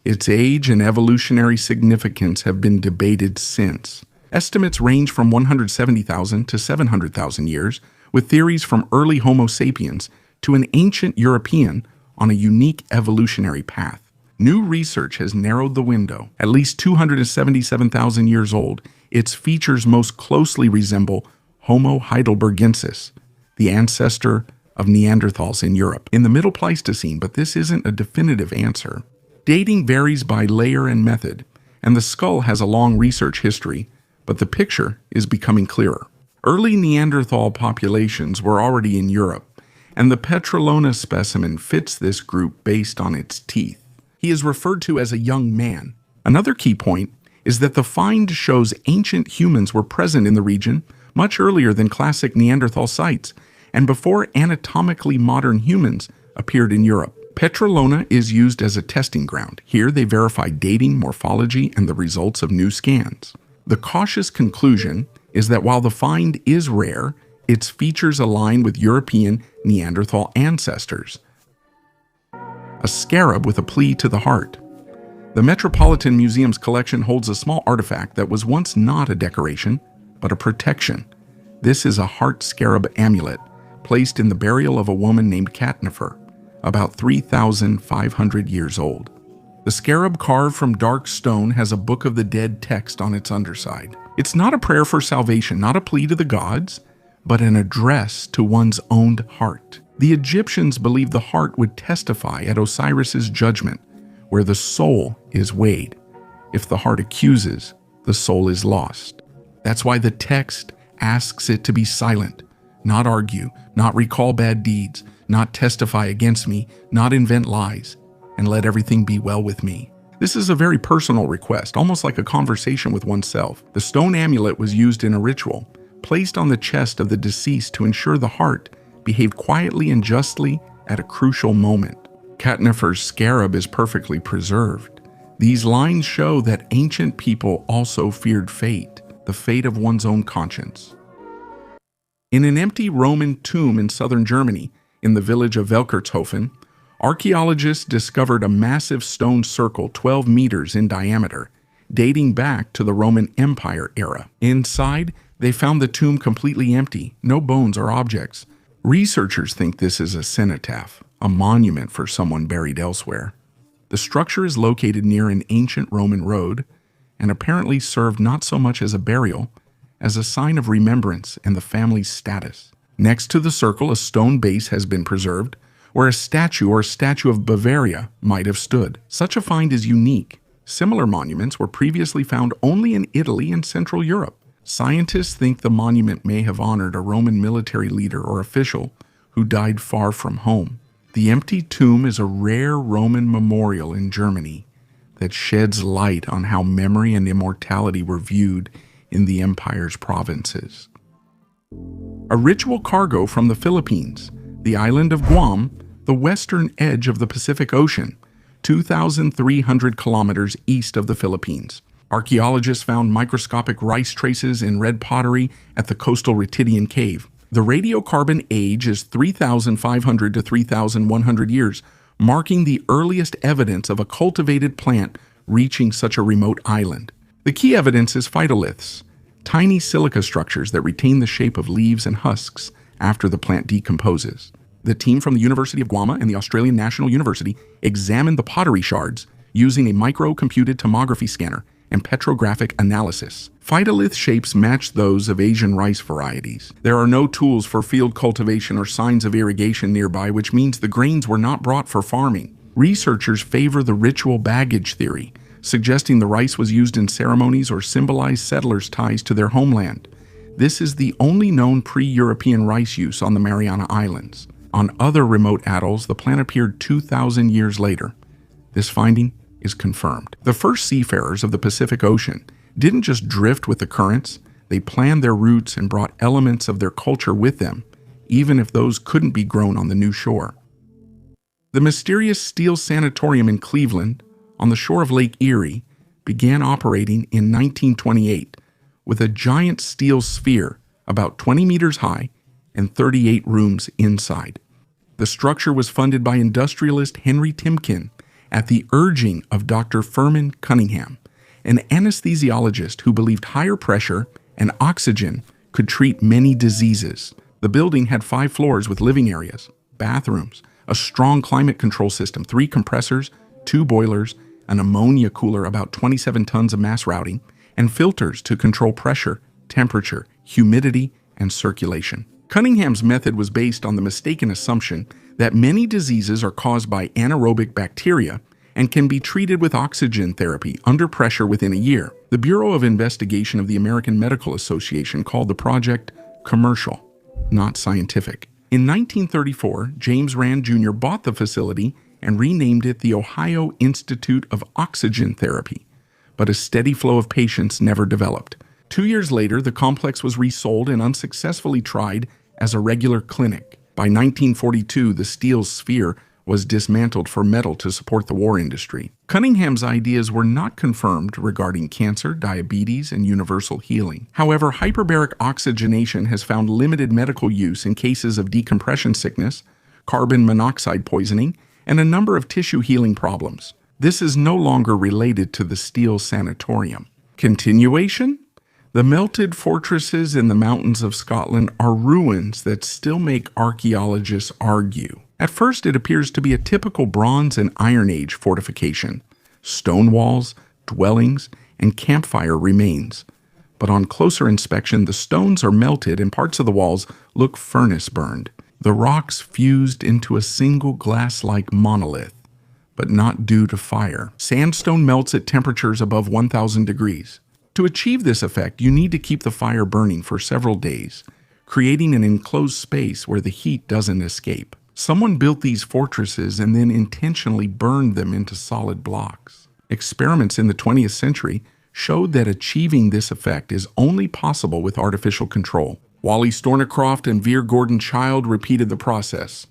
Its age and evolutionary significance have been debated since. Estimates range from 170,000 to 700,000 years, with theories from early Homo sapiens to an ancient European on a unique evolutionary path. New research has narrowed the window. At least 277,000 years old, its features most closely resemble Homo heidelbergensis, the ancestor of Neanderthals in Europe, in the Middle Pleistocene, but this isn't a definitive answer. Dating varies by layer and method, and the skull has a long research history, but the picture is becoming clearer. Early Neanderthal populations were already in Europe, and the Petrolona specimen fits this group based on its teeth. He is referred to as a young man. Another key point is that the find shows ancient humans were present in the region much earlier than classic Neanderthal sites and before anatomically modern humans appeared in Europe. Petrolona is used as a testing ground. Here they verify dating, morphology, and the results of new scans. The cautious conclusion is that while the find is rare, its features align with European Neanderthal ancestors. A scarab with a plea to the heart. The Metropolitan Museum's collection holds a small artifact that was once not a decoration, but a protection. This is a heart scarab amulet placed in the burial of a woman named Catastrophes, about 3,500 years old. The scarab carved from dark stone has a Book of the Dead text on its underside. It's not a prayer for salvation, not a plea to the gods, but an address to one's own heart. The Egyptians believed the heart would testify at Osiris's judgment, where the soul is weighed. If the heart accuses, the soul is lost. That's why the text asks it to be silent, not argue, not recall bad deeds, not testify against me, not invent lies, and let everything be well with me. This is a very personal request, almost like a conversation with oneself. The stone amulet was used in a ritual, placed on the chest of the deceased to ensure the heart behaved quietly and justly at a crucial moment. Catastrophes' scarab is perfectly preserved. These lines show that ancient people also feared fate, the fate of one's own conscience. In an empty Roman tomb in southern Germany, in the village of Welkertshofen, archaeologists discovered a massive stone circle 12 meters in diameter, dating back to the Roman Empire era. Inside, they found the tomb completely empty, no bones or objects. Researchers think this is a cenotaph, a monument for someone buried elsewhere. The structure is located near an ancient Roman road and apparently served not so much as a burial as a sign of remembrance and the family's status. Next to the circle, a stone base has been preserved, where a statue of Bavaria might have stood. Such a find is unique. Similar monuments were previously found only in Italy and Central Europe. Scientists think the monument may have honored a Roman military leader or official who died far from home. The empty tomb is a rare Roman memorial in Germany that sheds light on how memory and immortality were viewed in the empire's provinces. A ritual cargo from the Philippines, the island of Guam, the western edge of the Pacific Ocean, 2,300 kilometers east of the Philippines. Archaeologists found microscopic rice traces in red pottery at the coastal Ritidian cave. The radiocarbon age is 3,500 to 3,100 years, marking the earliest evidence of a cultivated plant reaching such a remote island. The key evidence is phytoliths, tiny silica structures that retain the shape of leaves and husks after the plant decomposes. The team from the University of Guam and the Australian National University examined the pottery shards using a micro-computed tomography scanner and petrographic analysis. Phytolith shapes match those of Asian rice varieties. There are no tools for field cultivation or signs of irrigation nearby, which means the grains were not brought for farming. Researchers favor the ritual baggage theory, suggesting the rice was used in ceremonies or symbolized settlers' ties to their homeland. This is the only known pre-European rice use on the Mariana Islands. On other remote atolls, the plant appeared 2,000 years later. This finding is confirmed. The first seafarers of the Pacific Ocean didn't just drift with the currents, they planned their routes and brought elements of their culture with them, even if those couldn't be grown on the new shore. The mysterious steel sanatorium in Cleveland, on the shore of Lake Erie, began operating in 1928 with a giant steel sphere about 20 meters high and 38 rooms inside. The structure was funded by industrialist Henry Timken at the urging of Dr. Furman Cunningham, an anesthesiologist who believed higher pressure and oxygen could treat many diseases. The building had 5 floors with living areas, bathrooms, a strong climate control system, 3 compressors, 2 boilers, an ammonia cooler about 27 tons of mass routing, and filters to control pressure, temperature, humidity, and circulation. Cunningham's method was based on the mistaken assumption that many diseases are caused by anaerobic bacteria and can be treated with oxygen therapy under pressure within a year. The Bureau of Investigation of the American Medical Association called the project commercial, not scientific. In 1934, James Rand Jr. bought the facility and renamed it the Ohio Institute of Oxygen Therapy, but a steady flow of patients never developed. 2 years later, the complex was resold and unsuccessfully tried as a regular clinic. By 1942, the steel sphere was dismantled for metal to support the war industry. Cunningham's ideas were not confirmed regarding cancer, diabetes, and universal healing. However, hyperbaric oxygenation has found limited medical use in cases of decompression sickness, carbon monoxide poisoning, and a number of tissue healing problems. This is no longer related to the steel sanatorium. Continuation? The melted fortresses in the mountains of Scotland are ruins that still make archaeologists argue. At first, it appears to be a typical Bronze and Iron Age fortification. Stone walls, dwellings, and campfire remains. But on closer inspection, the stones are melted and parts of the walls look furnace-burned. The rocks fused into a single glass-like monolith, but not due to fire. Sandstone melts at temperatures above 1,000 degrees. To achieve this effect, you need to keep the fire burning for several days, creating an enclosed space where the heat doesn't escape. Someone built these fortresses and then intentionally burned them into solid blocks. Experiments in the 20th century showed that achieving this effect is only possible with artificial control. Wally Stornicroft and Veer Gordon Child repeated the process.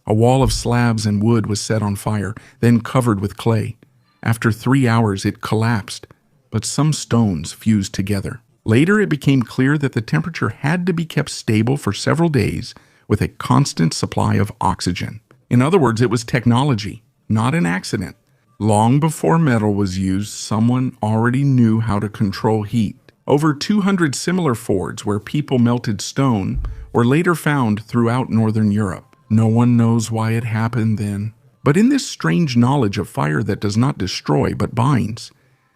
A wall of slabs and wood was set on fire, then covered with clay. After 3 hours, it collapsed, but some stones fused together. Later, it became clear that the temperature had to be kept stable for several days with a constant supply of oxygen. In other words, it was technology, not an accident. Long before metal was used, someone already knew how to control heat. Over 200 similar fords where people melted stone were later found throughout northern Europe. No one knows why it happened then. But in this strange knowledge of fire that does not destroy but binds,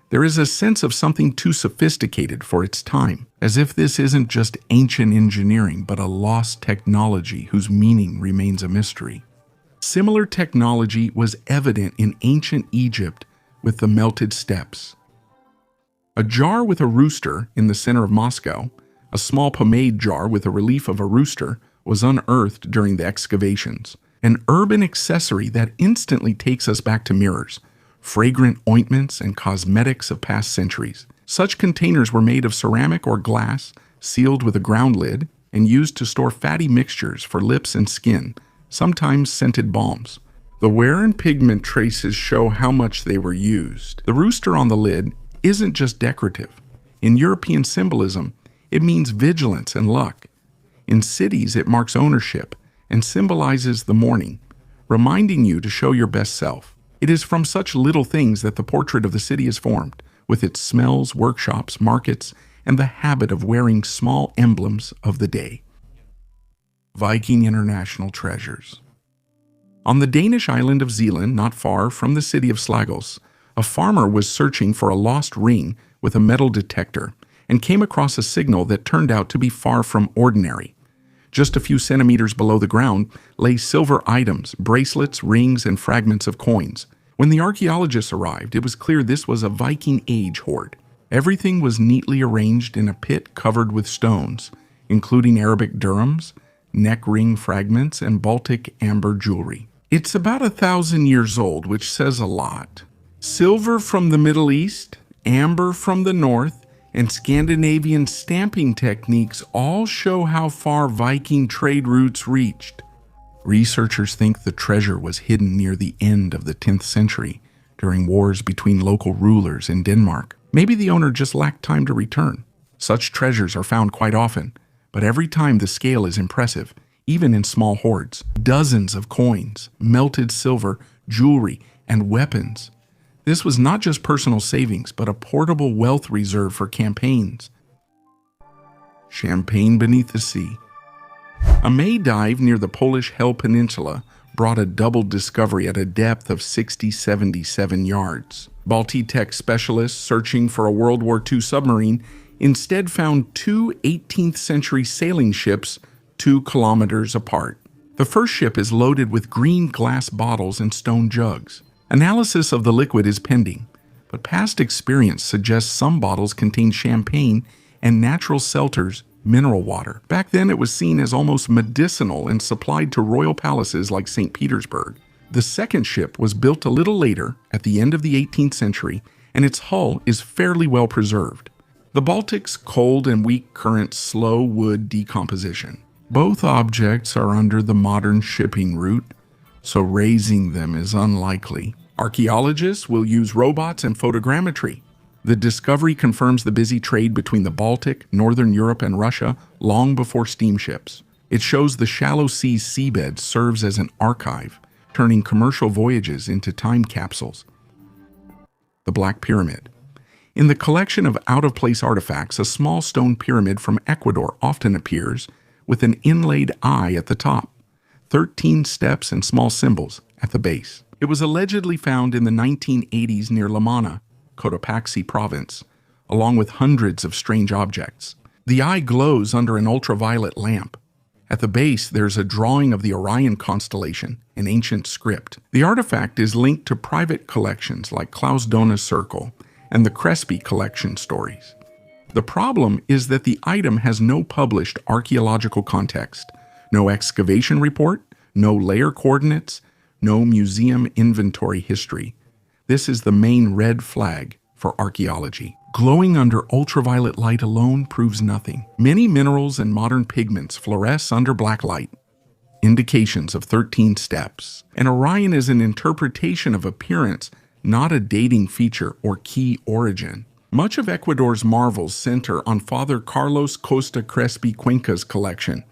there is a sense of something too sophisticated for its time, as if this isn't just ancient engineering, but a lost technology whose meaning remains a mystery. Similar technology was evident in ancient Egypt with the melted steps. A jar with a rooster in the center of Moscow, a small pomade jar with a relief of a rooster, was unearthed during the excavations. An urban accessory that instantly takes us back to mirrors, fragrant ointments, and cosmetics of past centuries. Such containers were made of ceramic or glass, sealed with a ground lid, and used to store fatty mixtures for lips and skin, sometimes scented balms. The wear and pigment traces show how much they were used. The rooster on the lid isn't just decorative. In European symbolism, it means vigilance and luck. In cities, it marks ownership and symbolizes the morning, reminding you to show your best self. It is from such little things that the portrait of the city is formed, with its smells, workshops, markets, and the habit of wearing small emblems of the day. Viking International Treasures. On the Danish island of Zealand, not far from the city of Slagos, a farmer was searching for a lost ring with a metal detector and came across a signal that turned out to be far from ordinary. Just a few centimeters below the ground lay silver items, bracelets, rings, and fragments of coins. When the archaeologists arrived, it was clear this was a Viking Age hoard. Everything was neatly arranged in a pit covered with stones, including Arabic dirhams, neck ring fragments, and Baltic amber jewelry. It's about 1,000 years old, which says a lot. Silver from the Middle East, amber from the north, and Scandinavian stamping techniques all show how far Viking trade routes reached. Researchers think the treasure was hidden near the end of the 10th century during wars between local rulers in Denmark. Maybe the owner just lacked time to return. Such treasures are found quite often, but every time the scale is impressive, even in small hoards. Dozens of coins, melted silver, jewelry, and weapons. This was not just personal savings, but a portable wealth reserve for campaigns. Champagne beneath the sea. A May dive near the Polish Hel Peninsula brought a double discovery at a depth of 77 yards. Baltic specialists searching for a World War II submarine instead found two 18th century sailing ships 2 kilometers apart. The first ship is loaded with green glass bottles and stone jugs. Analysis of the liquid is pending, but past experience suggests some bottles contain champagne and natural seltzers, mineral water. Back then, it was seen as almost medicinal and supplied to royal palaces like St. Petersburg. The second ship was built a little later, at the end of the 18th century, and its hull is fairly well preserved. The Baltic's cold and weak currents slow wood decomposition. Both objects are under the modern shipping route, so raising them is unlikely. Archaeologists will use robots and photogrammetry. The discovery confirms the busy trade between the Baltic, Northern Europe, and Russia long before steamships. It shows the shallow sea's seabed serves as an archive, turning commercial voyages into time capsules. The Black Pyramid. In the collection of out-of-place artifacts, a small stone pyramid from Ecuador often appears, with an inlaid eye at the top, 13 steps and small symbols at the base. It was allegedly found in the 1980s near Lamana, Cotopaxi province, along with hundreds of strange objects. The eye glows under an ultraviolet lamp. At the base, there's a drawing of the Orion constellation in ancient script. The artifact is linked to private collections like Klaus Dona's Circle and the Crespi collection stories. The problem is that the item has no published archaeological context, no excavation report, no layer coordinates, no museum inventory history. This is the main red flag for archaeology. Glowing under ultraviolet light alone proves nothing. Many minerals and modern pigments fluoresce under black light, indications of 13 steps. And Orion is an interpretation of appearance, not a dating feature or key origin. Much of Ecuador's marvels center on Father Carlos Costa Crespi Cuenca's collection,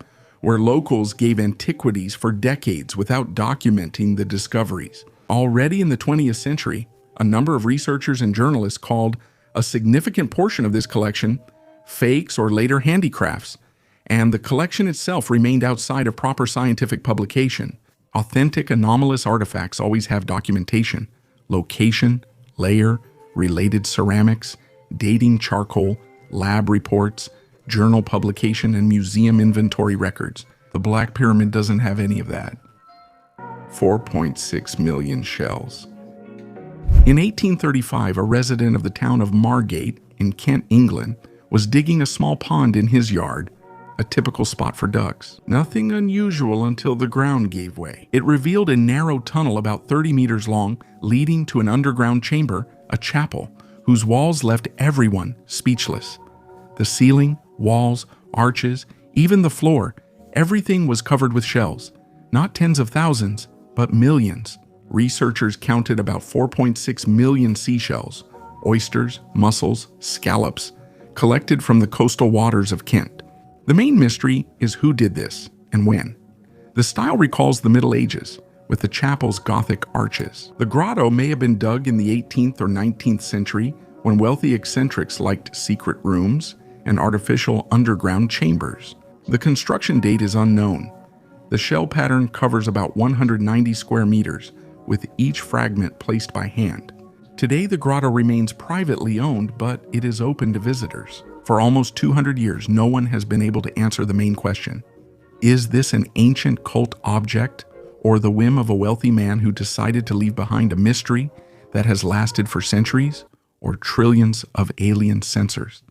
where locals gave antiquities for decades without documenting the discoveries. Already in the 20th century, a number of researchers and journalists called a significant portion of this collection fakes or later handicrafts, and the collection itself remained outside of proper scientific publication. Authentic anomalous artifacts always have documentation, location, layer, related ceramics, dating charcoal, lab reports, journal publication, and museum inventory records. The Black Pyramid doesn't have any of that. 4.6 million shells. In 1835, a resident of the town of Margate in Kent, England, was digging a small pond in his yard, a typical spot for ducks. Nothing unusual until the ground gave way. It revealed a narrow tunnel about 30 meters long, leading to an underground chamber, a chapel, whose walls left everyone speechless. The ceiling, walls, arches, even the floor, everything was covered with shells. Not tens of thousands, but millions. Researchers counted about 4.6 million seashells, oysters, mussels, scallops, collected from the coastal waters of Kent. The main mystery is who did this and when. The style recalls the Middle Ages, with the chapel's Gothic arches. The grotto may have been dug in the 18th or 19th century when wealthy eccentrics liked secret rooms and artificial underground chambers. The construction date is unknown. The shell pattern covers about 190 square meters, with each fragment placed by hand. Today, the grotto remains privately owned, but it is open to visitors. For almost 200 years, no one has been able to answer the main question. Is this an ancient cult object, or the whim of a wealthy man who decided to leave behind a mystery that has lasted for centuries, or trillions of alien sensors?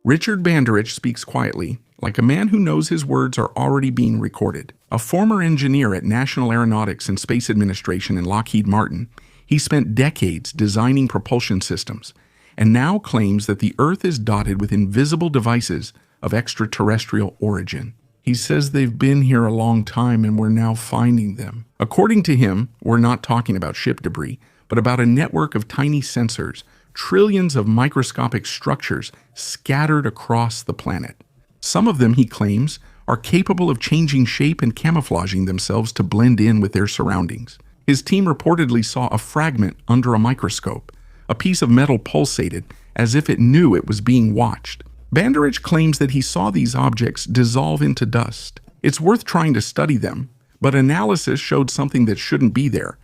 Richard Banderich speaks quietly, like a man who knows his words are already being recorded. A former engineer at National Aeronautics and Space Administration in Lockheed Martin, he spent decades designing propulsion systems, and now claims that the Earth is dotted with invisible devices of extraterrestrial origin. He says they've been here a long time and we're now finding them. According to him, we're not talking about ship debris, but about a network of tiny sensors, trillions of microscopic structures scattered across the planet. Some of them, he claims, are capable of changing shape and camouflaging themselves to blend in with their surroundings. His team reportedly saw a fragment under a microscope. A piece of metal pulsated as if it knew it was being watched. Banderich claims that he saw these objects dissolve into dust. It's worth trying to study them, but analysis showed something that shouldn't be there.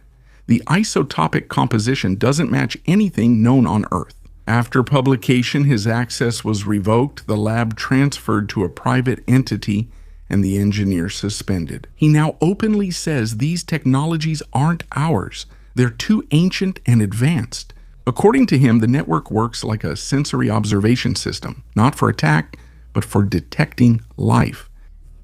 The isotopic composition doesn't match anything known on Earth. After publication, his access was revoked, the lab transferred to a private entity, and the engineer suspended. He now openly says these technologies aren't ours. They're too ancient and advanced. According to him, the network works like a sensory observation system, not for attack, but for detecting life.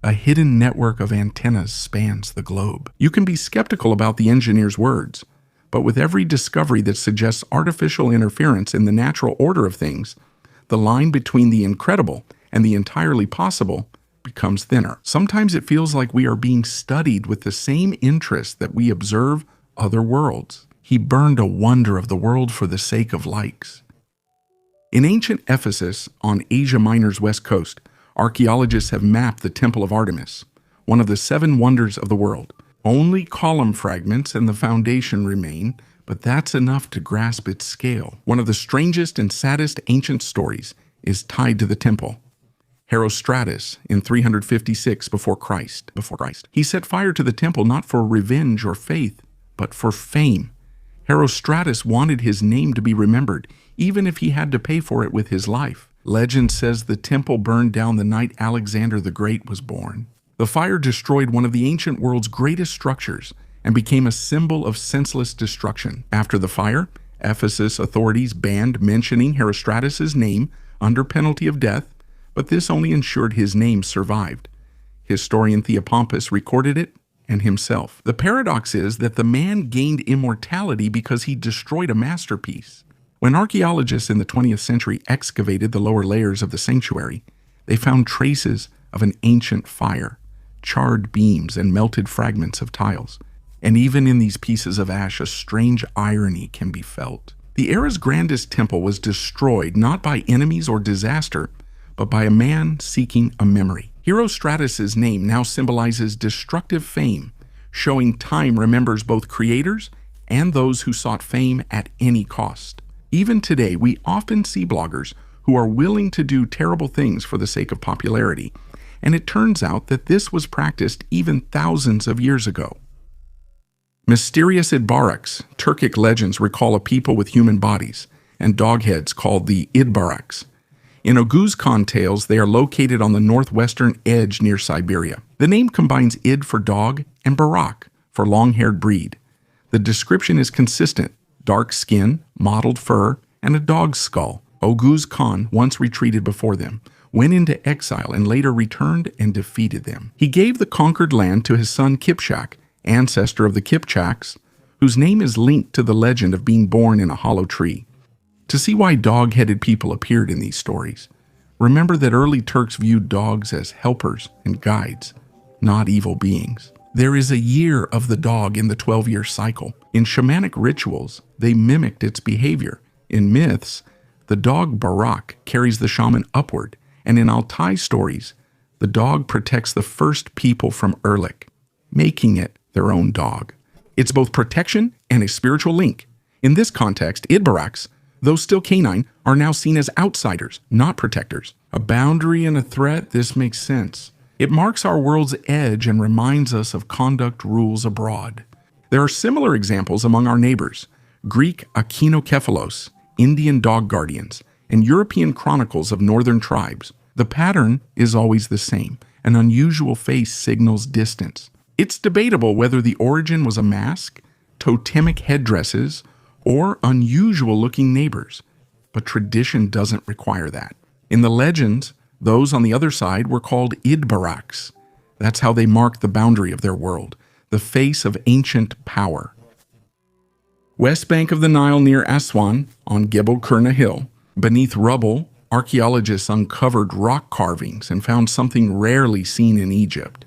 A hidden network of antennas spans the globe. You can be skeptical about the engineer's words, But with every discovery that suggests artificial interference in the natural order of things, the line between the incredible and the entirely possible becomes thinner. Sometimes it feels like we are being studied with the same interest that we observe other worlds. He burned a wonder of the world for the sake of likes. In ancient Ephesus, on Asia Minor's west coast, archaeologists have mapped the Temple of Artemis, one of the 7 wonders of the world. Only column fragments and the foundation remain, but that's enough to grasp its scale. One of the strangest and saddest ancient stories is tied to the temple. Herostratus, in 356 before Christ. He set fire to the temple not for revenge or faith, but for fame. Herostratus wanted his name to be remembered, even if he had to pay for it with his life. Legend says the temple burned down the night Alexander the Great was born. The fire destroyed one of the ancient world's greatest structures and became a symbol of senseless destruction. After the fire, Ephesus authorities banned mentioning Herostratus' name under penalty of death, but this only ensured his name survived. Historian Theopompus recorded it and himself. The paradox is that the man gained immortality because he destroyed a masterpiece. When archaeologists in the 20th century excavated the lower layers of the sanctuary, they found traces of an ancient fire, charred beams, and melted fragments of tiles. And even in these pieces of ash, a strange irony can be felt. The era's grandest temple was destroyed not by enemies or disaster, but by a man seeking a memory. Herostratus' name now symbolizes destructive fame, showing time remembers both creators and those who sought fame at any cost. Even today, we often see bloggers who are willing to do terrible things for the sake of popularity, and it turns out that this was practiced even thousands of years ago. Mysterious Idbaraks, Turkic legends recall a people with human bodies and dog heads called the Idbaraks. In Oguzkan tales, they are located on the northwestern edge near Siberia. The name combines Id for dog and Barak for long-haired breed. The description is consistent: dark skin, mottled fur, and a dog's skull. Oguz Khan once retreated before them, went into exile, and later returned and defeated them. He gave the conquered land to his son Kipchak, ancestor of the Kipchaks, whose name is linked to the legend of being born in a hollow tree. To see why dog-headed people appeared in these stories, remember that early Turks viewed dogs as helpers and guides, not evil beings. There is a year of the dog in the 12-year cycle. In shamanic rituals, they mimicked its behavior. In myths, the dog Barak carries the shaman upward, and in Altai stories, the dog protects the first people from Erlik, making it their own dog. It's both protection and a spiritual link. In this context, Idbaraks, though still canine, are now seen as outsiders, not protectors. A boundary and a threat, this makes sense. It marks our world's edge and reminds us of conduct rules abroad. There are similar examples among our neighbors: Greek Akinokephalos, Indian dog guardians, and European chronicles of northern tribes. The pattern is always the same. An unusual face signals distance. It's debatable whether the origin was a mask, totemic headdresses, or unusual-looking neighbors, but tradition doesn't require that. In the legends, those on the other side were called Idbaraks. That's how they marked the boundary of their world, the face of ancient power. West bank of the Nile near Aswan, on Gebel Kurna Hill, beneath rubble, archaeologists uncovered rock carvings and found something rarely seen in Egypt.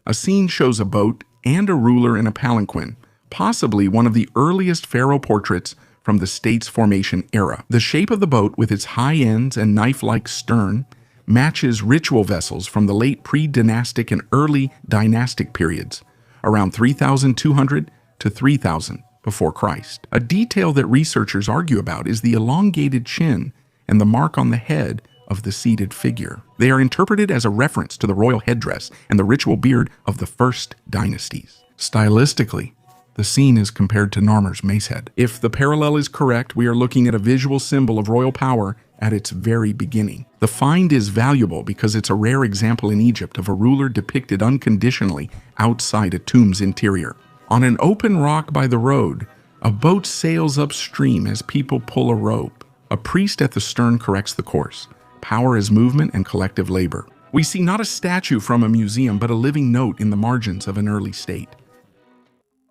A scene shows a boat and a ruler in a palanquin, possibly one of the earliest pharaoh portraits from the state's formation era. The shape of the boat, with its high ends and knife-like stern, matches ritual vessels from the late pre-dynastic and early dynastic periods, around 3,200 to 3,000 before Christ. A detail that researchers argue about is the elongated chin and the mark on the head of the seated figure. They are interpreted as a reference to the royal headdress and the ritual beard of the first dynasties. Stylistically, the scene is compared to Narmer's mace head. If the parallel is correct, we are looking at a visual symbol of royal power at its very beginning. The find is valuable because it's a rare example in Egypt of a ruler depicted unconditionally outside a tomb's interior. On an open rock by the road, a boat sails upstream as people pull a rope. A priest at the stern corrects the course. Power is movement and collective labor. We see not a statue from a museum, but a living note in the margins of an early state.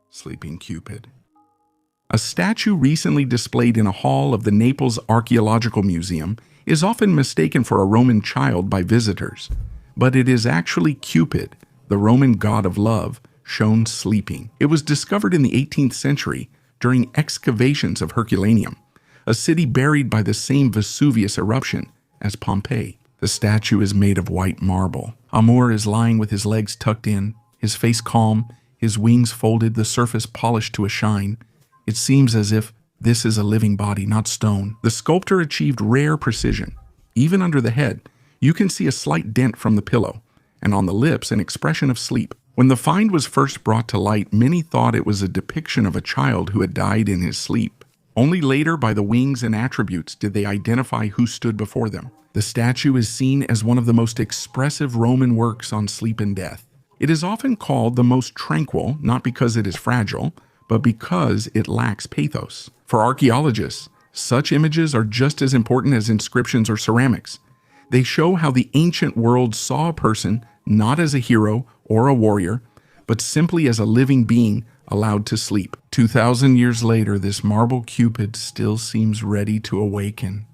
Sleeping Cupid. A statue recently displayed in a hall of the Naples Archaeological Museum is often mistaken for a Roman child by visitors, but it is actually Cupid, the Roman god of love, shown sleeping. It was discovered in the 18th century during excavations of Herculaneum, a city buried by the same Vesuvius eruption as Pompeii. The statue is made of white marble. Amor is lying with his legs tucked in, his face calm, his wings folded, the surface polished to a shine. It seems as if this is a living body, not stone. The sculptor achieved rare precision. Even under the head, you can see a slight dent from the pillow, and on the lips, an expression of sleep. When the find was first brought to light, many thought it was a depiction of a child who had died in his sleep. Only later, by the wings and attributes, did they identify who stood before them. The statue is seen as one of the most expressive Roman works on sleep and death. It is often called the most tranquil, not because it is fragile, but because it lacks pathos. For archaeologists, such images are just as important as inscriptions or ceramics. They show how the ancient world saw a person not as a hero or a warrior, but simply as a living being allowed to sleep. 2,000 years later, this marble Cupid still seems ready to awaken.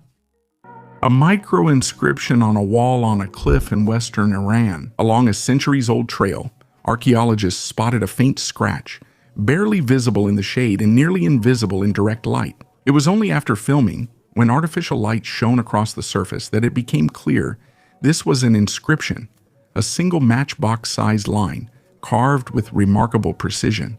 A micro-inscription on a wall on a cliff in western Iran. Along a centuries-old trail, archaeologists spotted a faint scratch, barely visible in the shade and nearly invisible in direct light. It was only after filming, when artificial light shone across the surface, that it became clear this was an inscription, a single matchbox-sized line, carved with remarkable precision.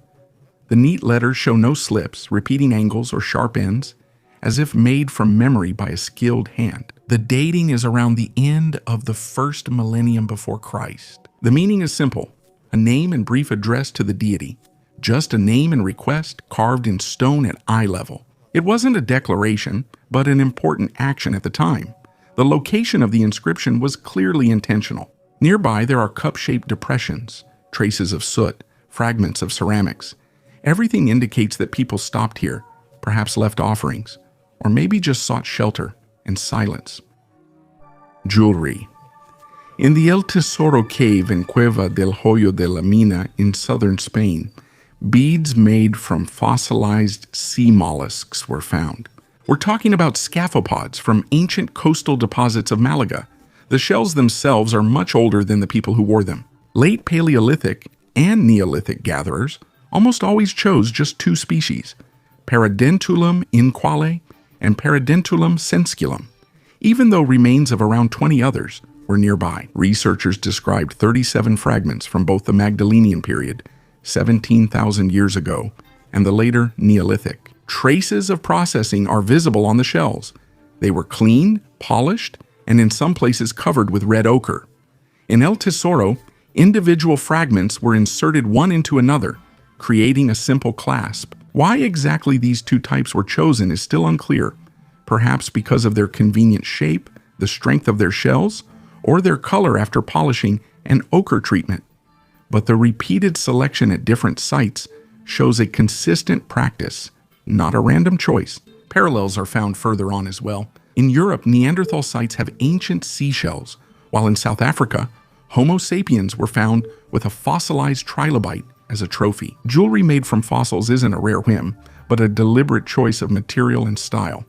The neat letters show no slips, repeating angles, or sharp ends, as if made from memory by a skilled hand. The dating is around the end of the first millennium before Christ. The meaning is simple: a name and brief address to the deity. Just a name and request carved in stone at eye level. It wasn't a declaration, but an important action at the time. The location of the inscription was clearly intentional. Nearby, there are cup-shaped depressions, traces of soot, fragments of ceramics. Everything indicates that people stopped here, perhaps left offerings, or maybe just sought shelter and silence. Jewelry. In the El Tesoro cave in Cueva del Hoyo de la Mina in southern Spain, beads made from fossilized sea mollusks were found. We're talking about scaphopods from ancient coastal deposits of Malaga. The shells themselves are much older than the people who wore them. Late Paleolithic and Neolithic gatherers almost always chose just two species, Paradentulum inquale and Paradentulum sensculum, even though remains of around 20 others were nearby. Researchers described 37 fragments from both the Magdalenian period, 17,000 years ago, and the later Neolithic. Traces of processing are visible on the shells. They were cleaned, polished, and in some places covered with red ochre. In El Tesoro, individual fragments were inserted one into another, creating a simple clasp. Why exactly these two types were chosen is still unclear, perhaps because of their convenient shape, the strength of their shells, or their color after polishing and ochre treatment. But the repeated selection at different sites shows a consistent practice, not a random choice. Parallels are found further on as well. In Europe, Neanderthal sites have ancient seashells, while in South Africa, Homo sapiens were found with a fossilized trilobite as a trophy. Jewelry made from fossils isn't a rare whim, but a deliberate choice of material and style.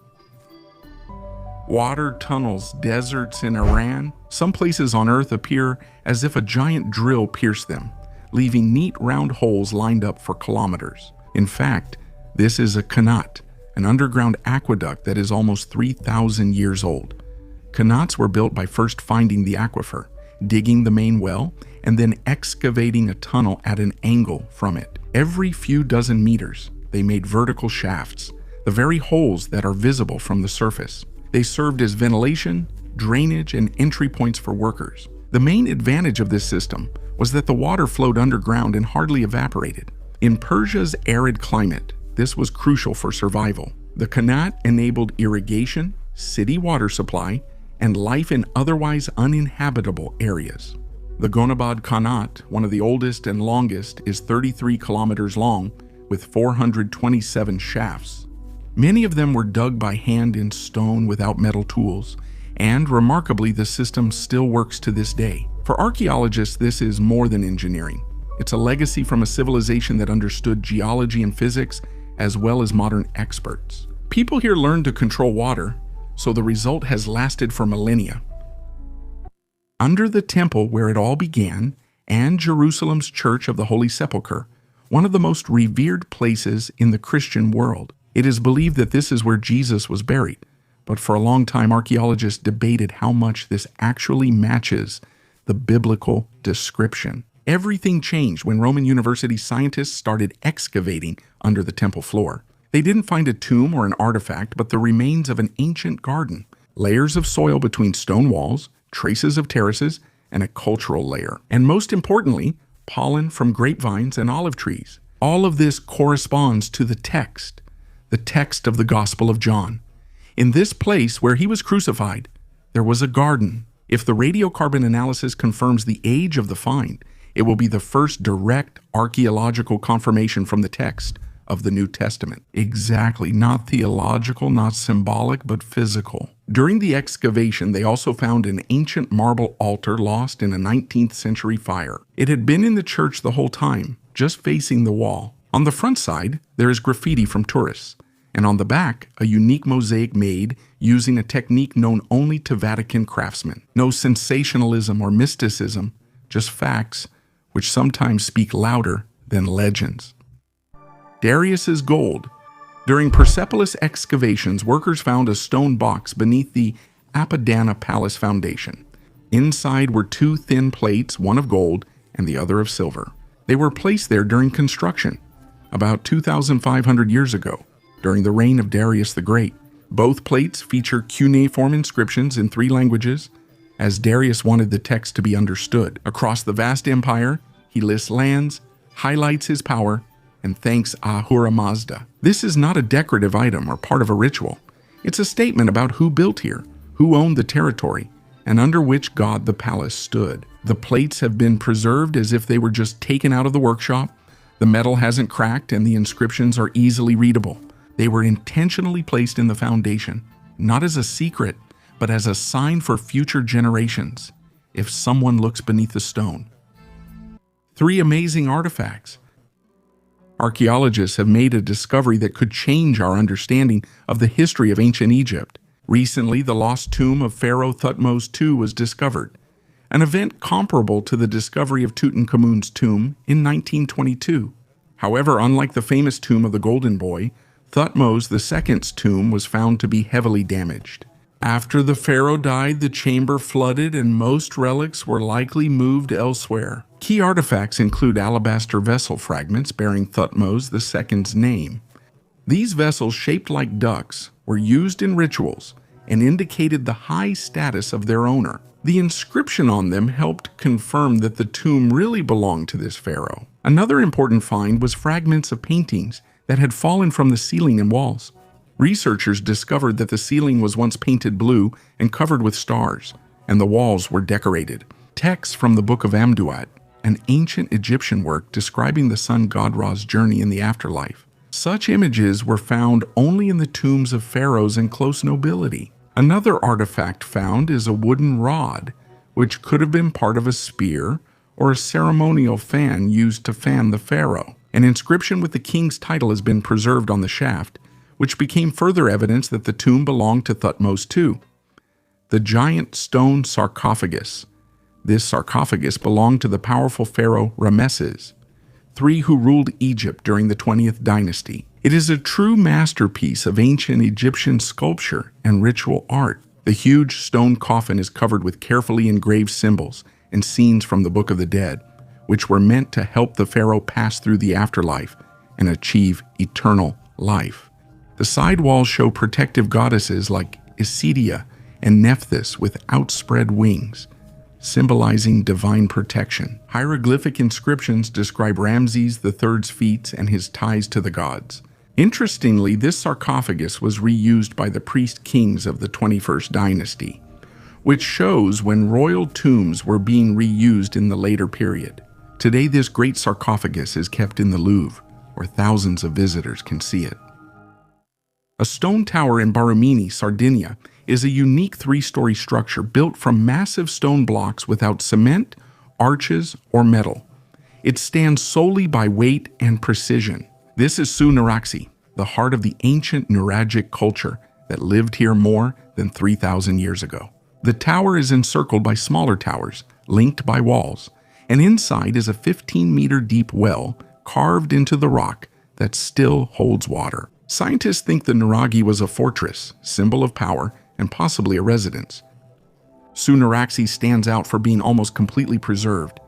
Water tunnels, deserts in Iran. Some places on Earth appear as if a giant drill pierced them, leaving neat round holes lined up for kilometers. In fact, this is a qanat, an underground aqueduct that is almost 3,000 years old. Qanats were built by first finding the aquifer, digging the main well, and then excavating a tunnel at an angle from it. Every few dozen meters, they made vertical shafts, the very holes that are visible from the surface. They served as ventilation, drainage, and entry points for workers. The main advantage of this system was that the water flowed underground and hardly evaporated. In Persia's arid climate, this was crucial for survival. The qanat enabled irrigation, city water supply, and life in otherwise uninhabitable areas. The Gonabad Qanat, one of the oldest and longest, is 33 kilometers long with 427 shafts. Many of them were dug by hand in stone without metal tools, and remarkably, the system still works to this day. For archaeologists, this is more than engineering. It's a legacy from a civilization that understood geology and physics as well as modern experts. People here learned to control water, so the result has lasted for millennia. Under the temple where it all began, and Jerusalem's Church of the Holy Sepulchre, one of the most revered places in the Christian world, it is believed that this is where Jesus was buried. But for a long time, archaeologists debated how much this actually matches the biblical description. Everything changed when Roman university scientists started excavating under the temple floor. They didn't find a tomb or an artifact, but the remains of an ancient garden. Layers of soil between stone walls, traces of terraces, and a cultural layer. And most importantly, pollen from grapevines and olive trees. All of this corresponds to the text of the Gospel of John. In this place where he was crucified, there was a garden. If the radiocarbon analysis confirms the age of the find, it will be the first direct archaeological confirmation from the text of the New Testament. Exactly, not theological, not symbolic, but physical. During the excavation, they also found an ancient marble altar lost in a 19th century fire. It had been in the church the whole time, just facing the wall. On the front side, there is graffiti from tourists, and on the back, a unique mosaic made using a technique known only to Vatican craftsmen. No sensationalism or mysticism, just facts, which sometimes speak louder than legends. Darius's gold. During Persepolis excavations, workers found a stone box beneath the Apadana Palace foundation. Inside were two thin plates, one of gold and the other of silver. They were placed there during construction, about 2,500 years ago, during the reign of Darius the Great. Both plates feature cuneiform inscriptions in 3 languages, as Darius wanted the text to be understood. Across the vast empire, he lists lands, highlights his power, and thanks Ahura Mazda. This is not a decorative item or part of a ritual. It's a statement about who built here, who owned the territory, and under which god the palace stood. The plates have been preserved as if they were just taken out of the workshop. The metal hasn't cracked and the inscriptions are easily readable. They were intentionally placed in the foundation, not as a secret, but as a sign for future generations, if someone looks beneath the stone. 3 amazing artifacts. Archaeologists have made a discovery that could change our understanding of the history of ancient Egypt. Recently, the lost tomb of Pharaoh Thutmose II was discovered, an event comparable to the discovery of Tutankhamun's tomb in 1922. However, unlike the famous tomb of the Golden Boy, Thutmose II's tomb was found to be heavily damaged. After the pharaoh died, the chamber flooded and most relics were likely moved elsewhere. Key artifacts include alabaster vessel fragments bearing Thutmose II's name. These vessels, shaped like ducks, were used in rituals and indicated the high status of their owner. The inscription on them helped confirm that the tomb really belonged to this pharaoh. Another important find was fragments of paintings that had fallen from the ceiling and walls. Researchers discovered that the ceiling was once painted blue and covered with stars, and the walls were decorated. Texts from the Book of Amduat, an ancient Egyptian work describing the sun god Ra's journey in the afterlife. Such images were found only in the tombs of pharaohs and close nobility. Another artifact found is a wooden rod, which could have been part of a spear or a ceremonial fan used to fan the pharaoh. An inscription with the king's title has been preserved on the shaft, which became further evidence that the tomb belonged to Thutmose II. The giant stone sarcophagus. This sarcophagus belonged to the powerful pharaoh Ramesses III, who ruled Egypt during the 20th dynasty. It is a true masterpiece of ancient Egyptian sculpture and ritual art. The huge stone coffin is covered with carefully engraved symbols and scenes from the Book of the Dead, which were meant to help the pharaoh pass through the afterlife and achieve eternal life. The side walls show protective goddesses like Isidia and Nephthys with outspread wings, symbolizing divine protection. Hieroglyphic inscriptions describe Ramses III's feats and his ties to the gods. Interestingly, this sarcophagus was reused by the priest kings of the 21st dynasty, which shows when royal tombs were being reused in the later period. Today, this great sarcophagus is kept in the Louvre, where thousands of visitors can see it. A stone tower in Barumini, Sardinia, is a unique 3-story structure built from massive stone blocks without cement, arches, or metal. It stands solely by weight and precision. This is Su Naraxi, the heart of the ancient Nuragic culture that lived here more than 3,000 years ago. The tower is encircled by smaller towers, linked by walls, and inside is a 15-meter deep well carved into the rock that still holds water. Scientists think the Nuragi was a fortress, symbol of power, and possibly a residence. Sunaraxi stands out for being almost completely preserved.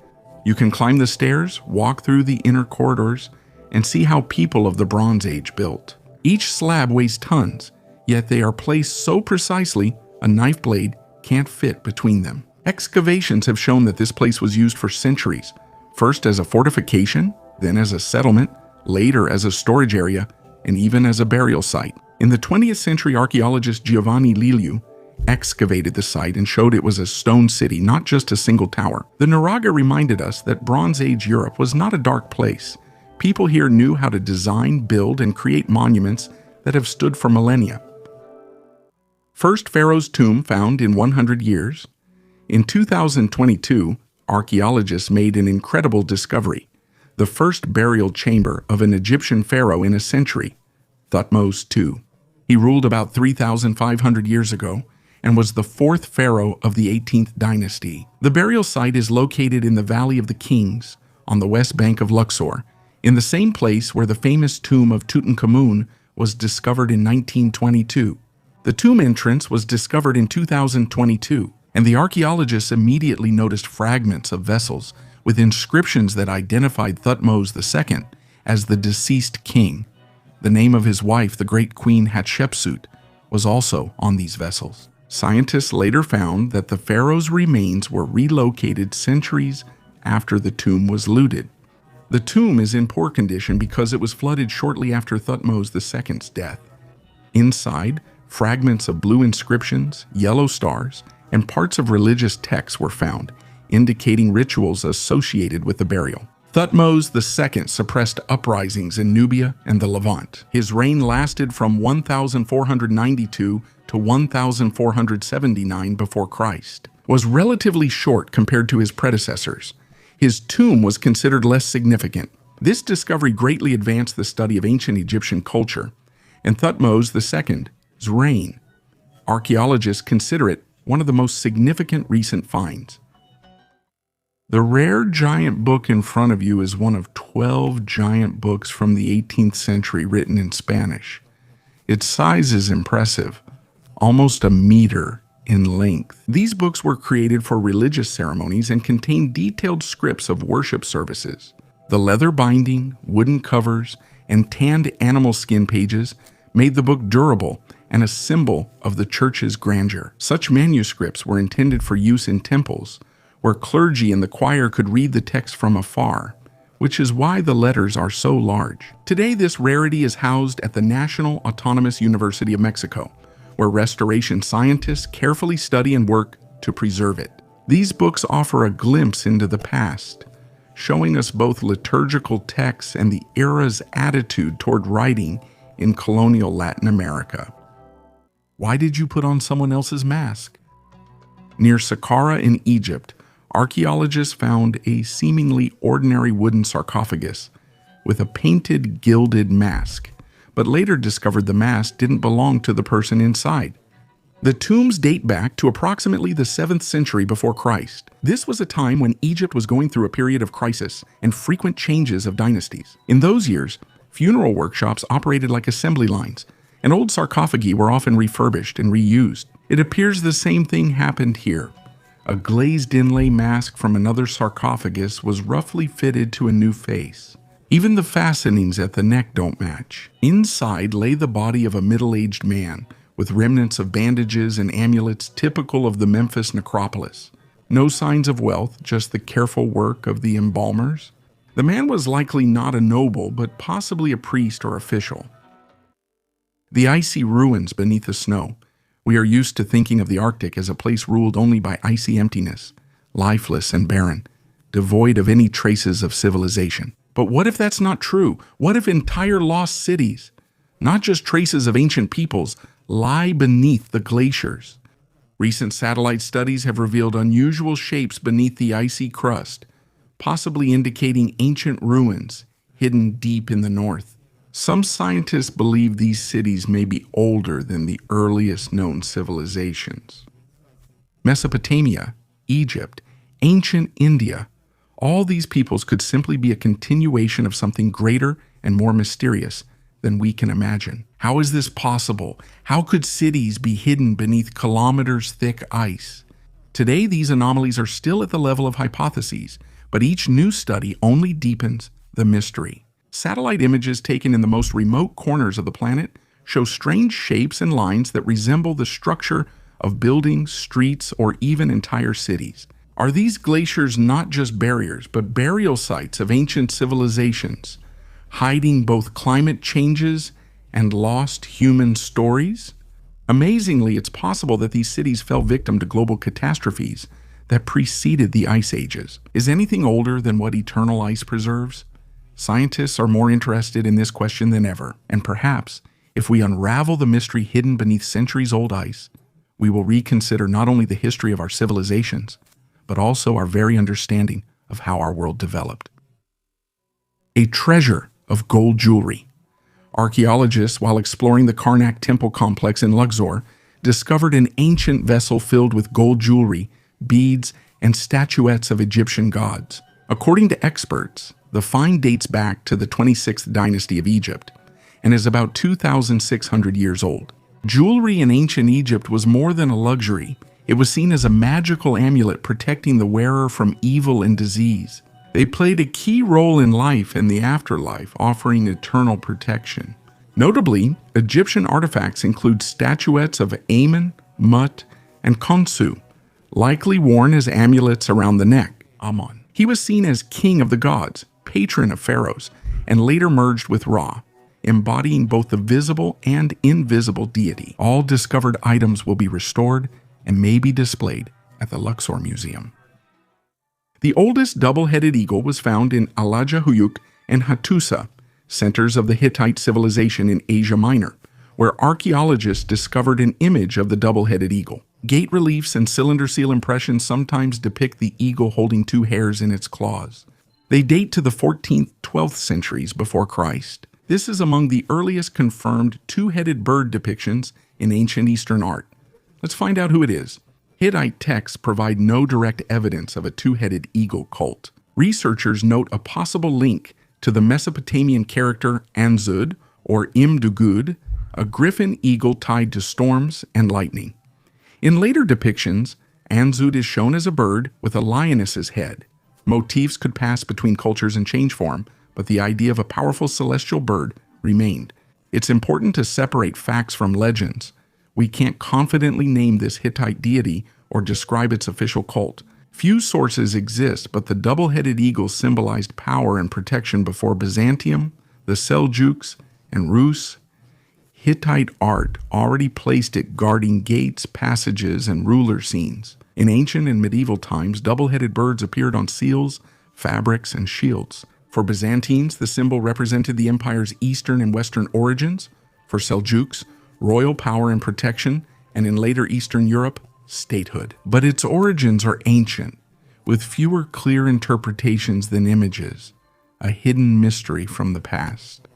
You can climb the stairs, walk through the inner corridors, and see how people of the Bronze Age built. Each slab weighs tons, yet they are placed so precisely a knife blade can't fit between them. Excavations have shown that this place was used for centuries, first as a fortification, then as a settlement, later as a storage area, and even as a burial site. In the 20th century, archaeologist Giovanni Liliu excavated the site and showed it was a stone city, not just a single tower. The Nuraga reminded us that Bronze Age Europe was not a dark place. People here knew how to design, build, and create monuments that have stood for millennia. First pharaoh's tomb found in 100 years. In 2022, archaeologists made an incredible discovery: the first burial chamber of an Egyptian pharaoh in a century, Thutmose II. He ruled about 3,500 years ago and was the fourth pharaoh of the 18th dynasty. The burial site is located in the Valley of the Kings, on the west bank of Luxor, in the same place where the famous tomb of Tutankhamun was discovered in 1922. The tomb entrance was discovered in 2022, and the archaeologists immediately noticed fragments of vessels with inscriptions that identified Thutmose II as the deceased king. The name of his wife, the great queen Hatshepsut, was also on these vessels. Scientists later found that the pharaoh's remains were relocated centuries after the tomb was looted. The tomb is in poor condition because it was flooded shortly after Thutmose II's death. Inside, fragments of blue inscriptions, yellow stars, and parts of religious texts were found, indicating rituals associated with the burial. Thutmose II suppressed uprisings in Nubia and the Levant. His reign lasted from 1492 to 1479 before Christ, was relatively short compared to his predecessors. His tomb was considered less significant. This discovery greatly advanced the study of ancient Egyptian culture, and Thutmose II's reign. Archaeologists consider it one of the most significant recent finds. The rare giant book in front of you is one of 12 giant books from the 18th century written in Spanish. Its size is impressive, almost a meter in length. These books were created for religious ceremonies and contain detailed scripts of worship services. The leather binding, wooden covers, and tanned animal skin pages made the book durable and a symbol of the church's grandeur. Such manuscripts were intended for use in temples, where clergy and the choir could read the text from afar, which is why the letters are so large. Today, this rarity is housed at the National Autonomous University of Mexico, where restoration scientists carefully study and work to preserve it. These books offer a glimpse into the past, showing us both liturgical texts and the era's attitude toward writing in colonial Latin America. Why did you put on someone else's mask? Near Saqqara in Egypt, archaeologists found a seemingly ordinary wooden sarcophagus with a painted gilded mask, but later discovered the mask didn't belong to the person inside. The tombs date back to approximately the 7th century before Christ. This was a time when Egypt was going through a period of crisis and frequent changes of dynasties. In those years, funeral workshops operated like assembly lines, and old sarcophagi were often refurbished and reused. It appears the same thing happened here. A glazed inlay mask from another sarcophagus was roughly fitted to a new face. Even the fastenings at the neck don't match. Inside lay the body of a middle-aged man, with remnants of bandages and amulets typical of the Memphis necropolis. No signs of wealth, just the careful work of the embalmers. The man was likely not a noble, but possibly a priest or official. The icy ruins beneath the snow. We are used to thinking of the Arctic as a place ruled only by icy emptiness, lifeless and barren, devoid of any traces of civilization. But what if that's not true? What if entire lost cities, not just traces of ancient peoples, lie beneath the glaciers? Recent satellite studies have revealed unusual shapes beneath the icy crust, possibly indicating ancient ruins hidden deep in the north. Some scientists believe these cities may be older than the earliest known civilizations. Mesopotamia, Egypt, ancient India, all these peoples could simply be a continuation of something greater and more mysterious than we can imagine. How is this possible? How could cities be hidden beneath kilometers thick ice? Today, these anomalies are still at the level of hypotheses, but each new study only deepens the mystery. Satellite images taken in the most remote corners of the planet show strange shapes and lines that resemble the structure of buildings, streets, or even entire cities. Are these glaciers not just barriers, but burial sites of ancient civilizations, hiding both climate changes and lost human stories? Amazingly, it's possible that these cities fell victim to global catastrophes that preceded the ice ages. Is anything older than what eternal ice preserves? Scientists are more interested in this question than ever, and perhaps, if we unravel the mystery hidden beneath centuries-old ice, we will reconsider not only the history of our civilizations, but also our very understanding of how our world developed. A treasure of gold jewelry. Archaeologists, while exploring the Karnak temple complex in Luxor, discovered an ancient vessel filled with gold jewelry, beads, and statuettes of Egyptian gods. According to experts, the find dates back to the 26th dynasty of Egypt and is about 2,600 years old. Jewelry in ancient Egypt was more than a luxury. It was seen as a magical amulet protecting the wearer from evil and disease. They played a key role in life and the afterlife, offering eternal protection. Notably, Egyptian artifacts include statuettes of Amun, Mut, and Khonsu, likely worn as amulets around the neck. Amun. He was seen as king of the gods, patron of pharaohs, and later merged with Ra, embodying both the visible and invisible deity. All discovered items will be restored and may be displayed at the Luxor Museum. The oldest double-headed eagle was found in Alajahuyuk and Hattusa, centers of the Hittite civilization in Asia Minor, where archaeologists discovered an image of the double-headed eagle. Gate reliefs and cylinder seal impressions sometimes depict the eagle holding two hares in its claws. They date to the 14th-12th centuries before Christ. This is among the earliest confirmed two-headed bird depictions in ancient Eastern art. Let's find out who it is. Hittite texts provide no direct evidence of a two-headed eagle cult. Researchers note a possible link to the Mesopotamian character Anzud, or Imdugud, a griffin eagle tied to storms and lightning. In later depictions, Anzud is shown as a bird with a lioness's head. Motifs could pass between cultures and change form, but the idea of a powerful celestial bird remained. It's important to separate facts from legends. We can't confidently name this Hittite deity or describe its official cult. Few sources exist, but the double-headed eagle symbolized power and protection before Byzantium, the Seljuks, and Rus. Hittite art already placed it guarding gates, passages, and ruler scenes. In ancient and medieval times, double-headed birds appeared on seals, fabrics, and shields. For Byzantines, the symbol represented the empire's eastern and western origins. For Seljuks, royal power and protection, and in later Eastern Europe, statehood. But its origins are ancient, with fewer clear interpretations than images, a hidden mystery from the past.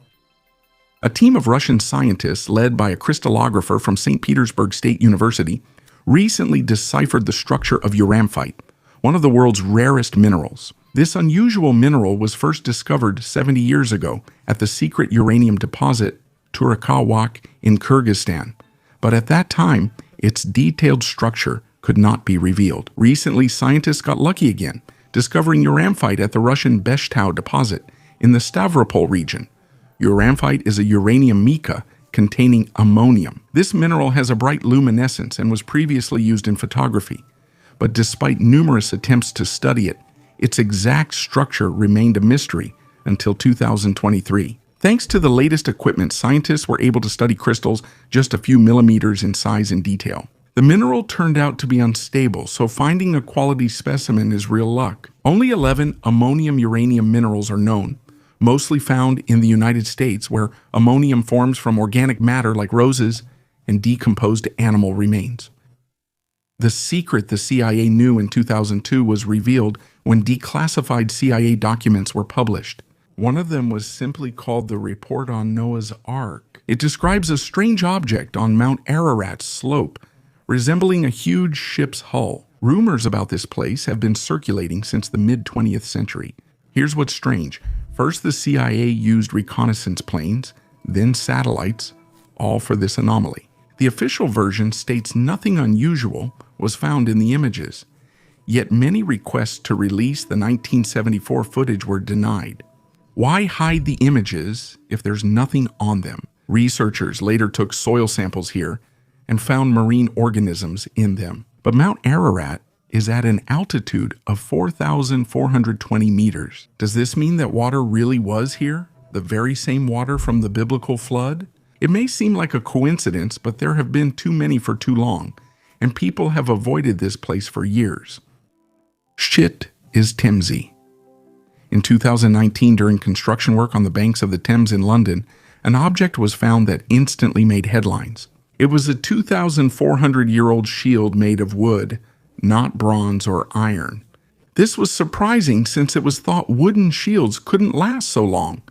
A team of Russian scientists, led by a crystallographer from St. Petersburg State University, recently deciphered the structure of uramphite, one of the world's rarest minerals. This unusual mineral was first discovered 70 years ago at the secret uranium deposit Turakawak in Kyrgyzstan, but at that time, its detailed structure could not be revealed. Recently, scientists got lucky again, discovering uramphite at the Russian Beshtau deposit in the Stavropol region. Uramphite is a uranium mica containing ammonium. This mineral has a bright luminescence and was previously used in photography, but despite numerous attempts to study it, its exact structure remained a mystery until 2023. Thanks to the latest equipment, scientists were able to study crystals just a few millimeters in size and detail. The mineral turned out to be unstable, so finding a quality specimen is real luck. Only 11 ammonium-uranium minerals are known, mostly found in the United States, where ammonium forms from organic matter like roses and decomposed animal remains. The secret the CIA knew in 2002 was revealed when declassified CIA documents were published. One of them was simply called the Report on Noah's Ark. It describes a strange object on Mount Ararat's slope, resembling a huge ship's hull. Rumors about this place have been circulating since the mid-20th century. Here's what's strange. First, the CIA used reconnaissance planes, then satellites, all for this anomaly. The official version states nothing unusual was found in the images, yet many requests to release the 1974 footage were denied. Why hide the images if there's nothing on them? Researchers later took soil samples here and found marine organisms in them. But Mount Ararat is at an altitude of 4,420 meters. Does this mean that water really was here? The very same water from the biblical flood? It may seem like a coincidence, but there have been too many for too long, and people have avoided this place for years. Shit is Thamesy. In 2019, during construction work on the banks of the Thames in London, an object was found that instantly made headlines. It was a 2,400-year-old shield made of wood, not bronze or iron. This was surprising since it was thought wooden shields couldn't last so long,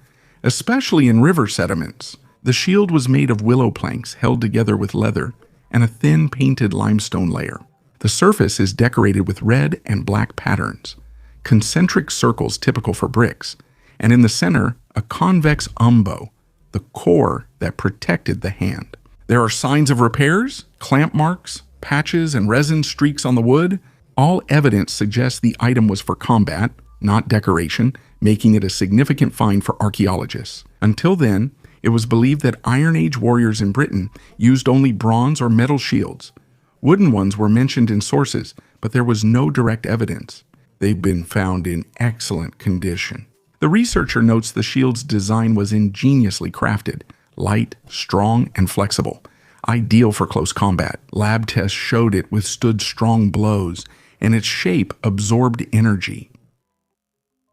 especially in river sediments. The shield was made of willow planks held together with leather and a thin painted limestone layer. The surface is decorated with red and black patterns, concentric circles typical for bricks, and in the center, a convex umbo, the core that protected the hand. There are signs of repairs, clamp marks, patches, and resin streaks on the wood. All evidence suggests the item was for combat, not decoration, making it a significant find for archaeologists. Until then, it was believed that Iron Age warriors in Britain used only bronze or metal shields. Wooden ones were mentioned in sources, but there was no direct evidence. They've been found in excellent condition. The researcher notes the shield's design was ingeniously crafted, light, strong, and flexible, ideal for close combat. Lab tests showed it withstood strong blows, and its shape absorbed energy.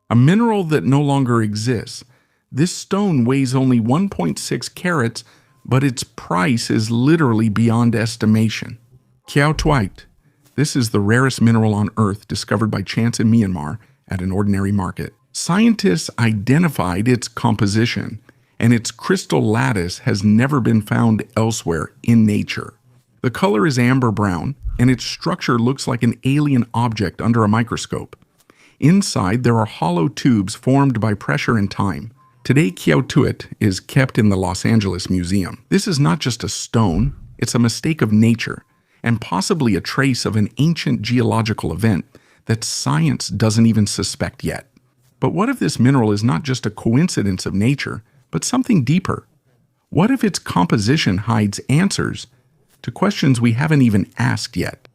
A mineral that no longer exists. This stone weighs only 1.6 carats, but its price is literally beyond estimation. Kyautwite. This is the rarest mineral on Earth discovered by chance in Myanmar at an ordinary market. Scientists identified its composition, and its crystal lattice has never been found elsewhere in nature. The color is amber brown, and its structure looks like an alien object under a microscope. Inside, there are hollow tubes formed by pressure and time. Today, Kyautwite is kept in the Los Angeles Museum. This is not just a stone, it's a mistake of nature, and possibly a trace of an ancient geological event that science doesn't even suspect yet. But what if this mineral is not just a coincidence of nature, but something deeper? What if its composition hides answers to questions we haven't even asked yet?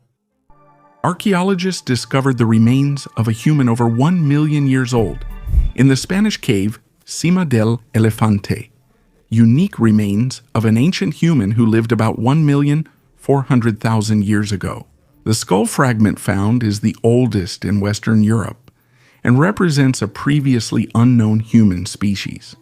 Archaeologists discovered the remains of a human over 1 million years old in the Spanish cave Cima del Elefante, unique remains of an ancient human who lived about 1,400,000 years ago. The skull fragment found is the oldest in Western Europe and represents a previously unknown human species.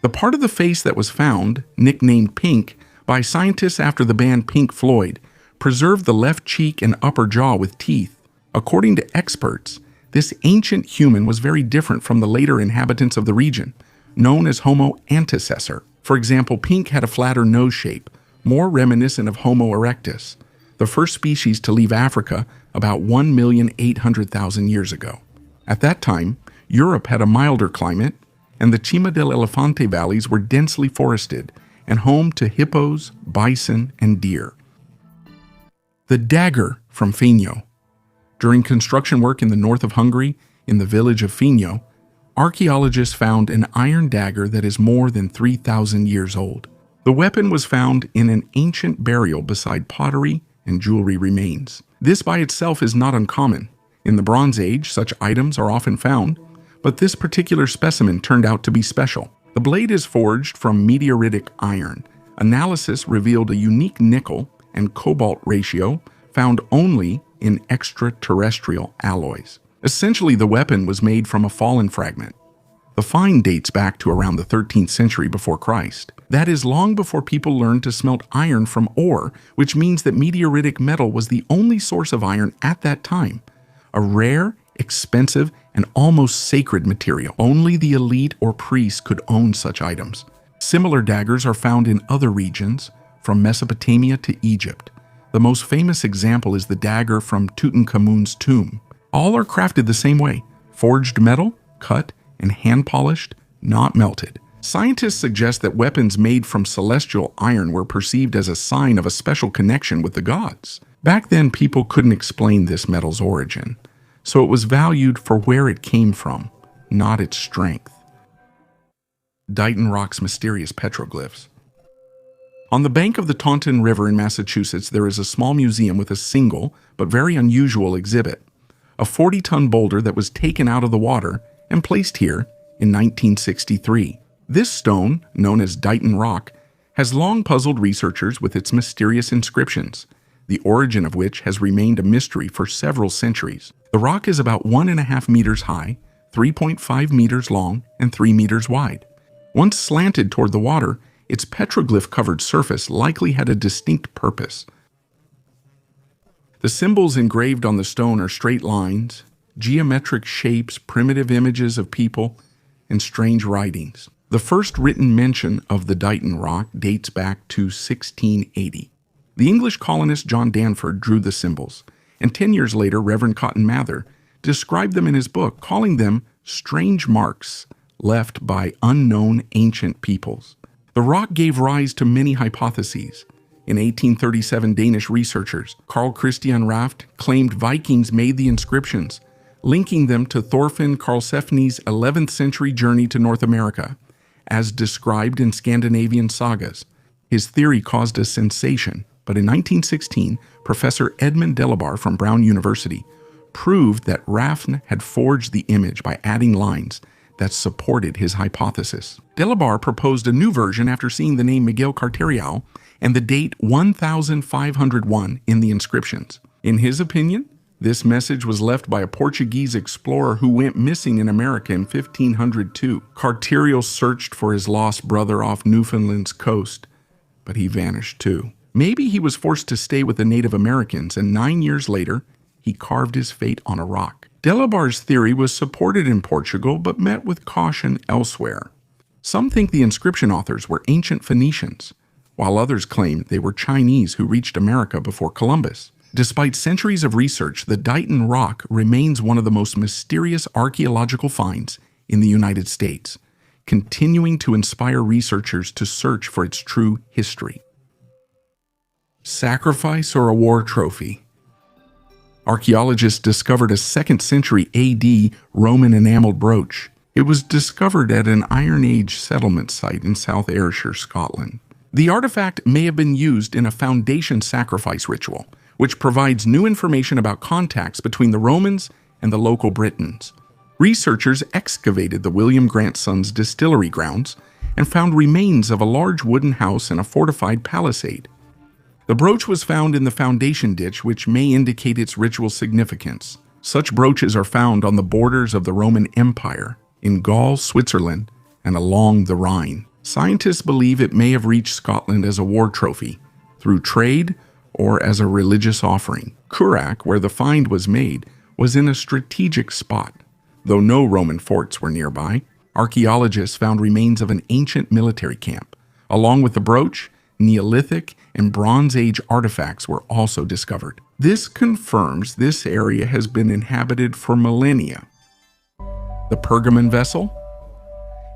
The part of the face that was found, nicknamed Pink by scientists after the band Pink Floyd, preserved the left cheek and upper jaw with teeth. According to experts, this ancient human was very different from the later inhabitants of the region, known as Homo antecessor. For example, Pink had a flatter nose shape, more reminiscent of Homo erectus, the first species to leave Africa about 1,800,000 years ago. At that time, Europe had a milder climate, and the Cima del Elefante valleys were densely forested and home to hippos, bison, and deer. The dagger from Finyo. During construction work in the north of Hungary, in the village of Finyo, archaeologists found an iron dagger that is more than 3,000 years old. The weapon was found in an ancient burial beside pottery and jewelry remains. This by itself is not uncommon. In the Bronze Age, such items are often found, but this particular specimen turned out to be special. The blade is forged from meteoritic iron. Analysis revealed a unique nickel and cobalt ratio found only in extraterrestrial alloys. Essentially, the weapon was made from a fallen fragment. The find dates back to around the 13th century before Christ. That is long before people learned to smelt iron from ore, which means that meteoritic metal was the only source of iron at that time, a rare, expensive, and almost sacred material. Only the elite or priests could own such items. Similar daggers are found in other regions, from Mesopotamia to Egypt. The most famous example is the dagger from Tutankhamun's tomb. All are crafted the same way: forged metal, cut, and hand-polished, not melted. Scientists suggest that weapons made from celestial iron were perceived as a sign of a special connection with the gods. Back then, people couldn't explain this metal's origin, so it was valued for where it came from, not its strength. Dighton Rock's mysterious petroglyphs. On the bank of the Taunton River in Massachusetts, there is a small museum with a single, but very unusual exhibit: a 40-ton boulder that was taken out of the water and placed here in 1963. This stone, known as Dighton Rock, has long puzzled researchers with its mysterious inscriptions, the origin of which has remained a mystery for several centuries. The rock is about 1.5 meters high, 3.5 meters long, and 3 meters wide. Once slanted toward the water, its petroglyph-covered surface likely had a distinct purpose. The symbols engraved on the stone are straight lines, geometric shapes, primitive images of people, and strange writings. The first written mention of the Dighton Rock dates back to 1680. The English colonist John Danford drew the symbols, and 10 years later, Reverend Cotton Mather described them in his book, calling them strange marks left by unknown ancient peoples. The rock gave rise to many hypotheses. In 1837, Danish researchers Carl Christian Raft claimed Vikings made the inscriptions, linking them to Thorfinn Karlsefni's 11th century journey to North America, as described in Scandinavian sagas. His theory caused a sensation, but in 1916, Professor Edmund Delabar from Brown University proved that Raffn had forged the image by adding lines that supported his hypothesis. Delabar proposed a new version after seeing the name Miguel Carterial and the date 1501 in the inscriptions. In his opinion, this message was left by a Portuguese explorer who went missing in America in 1502. Carterial searched for his lost brother off Newfoundland's coast, but he vanished too. Maybe he was forced to stay with the Native Americans, and 9 years later, he carved his fate on a rock. Delabar's theory was supported in Portugal, but met with caution elsewhere. Some think the inscription authors were ancient Phoenicians, while others claim they were Chinese who reached America before Columbus. Despite centuries of research, the Dighton Rock remains one of the most mysterious archaeological finds in the United States, continuing to inspire researchers to search for its true history. Sacrifice or a war trophy? Archaeologists discovered a 2nd century AD Roman enameled brooch. It was discovered at an Iron Age settlement site in South Ayrshire, Scotland. The artifact may have been used in a foundation sacrifice ritual, which provides new information about contacts between the Romans and the local Britons. Researchers excavated the William Grant Sons distillery grounds and found remains of a large wooden house and a fortified palisade. The brooch was found in the foundation ditch, which may indicate its ritual significance. Such brooches are found on the borders of the Roman Empire, in Gaul, Switzerland, and along the Rhine. Scientists believe it may have reached Scotland as a war trophy, through trade, or as a religious offering. Curragh, where the find was made, was in a strategic spot. Though no Roman forts were nearby, archaeologists found remains of an ancient military camp. Along with the brooch, Neolithic and Bronze Age artifacts were also discovered. This confirms this area has been inhabited for millennia. The Pergamon vessel?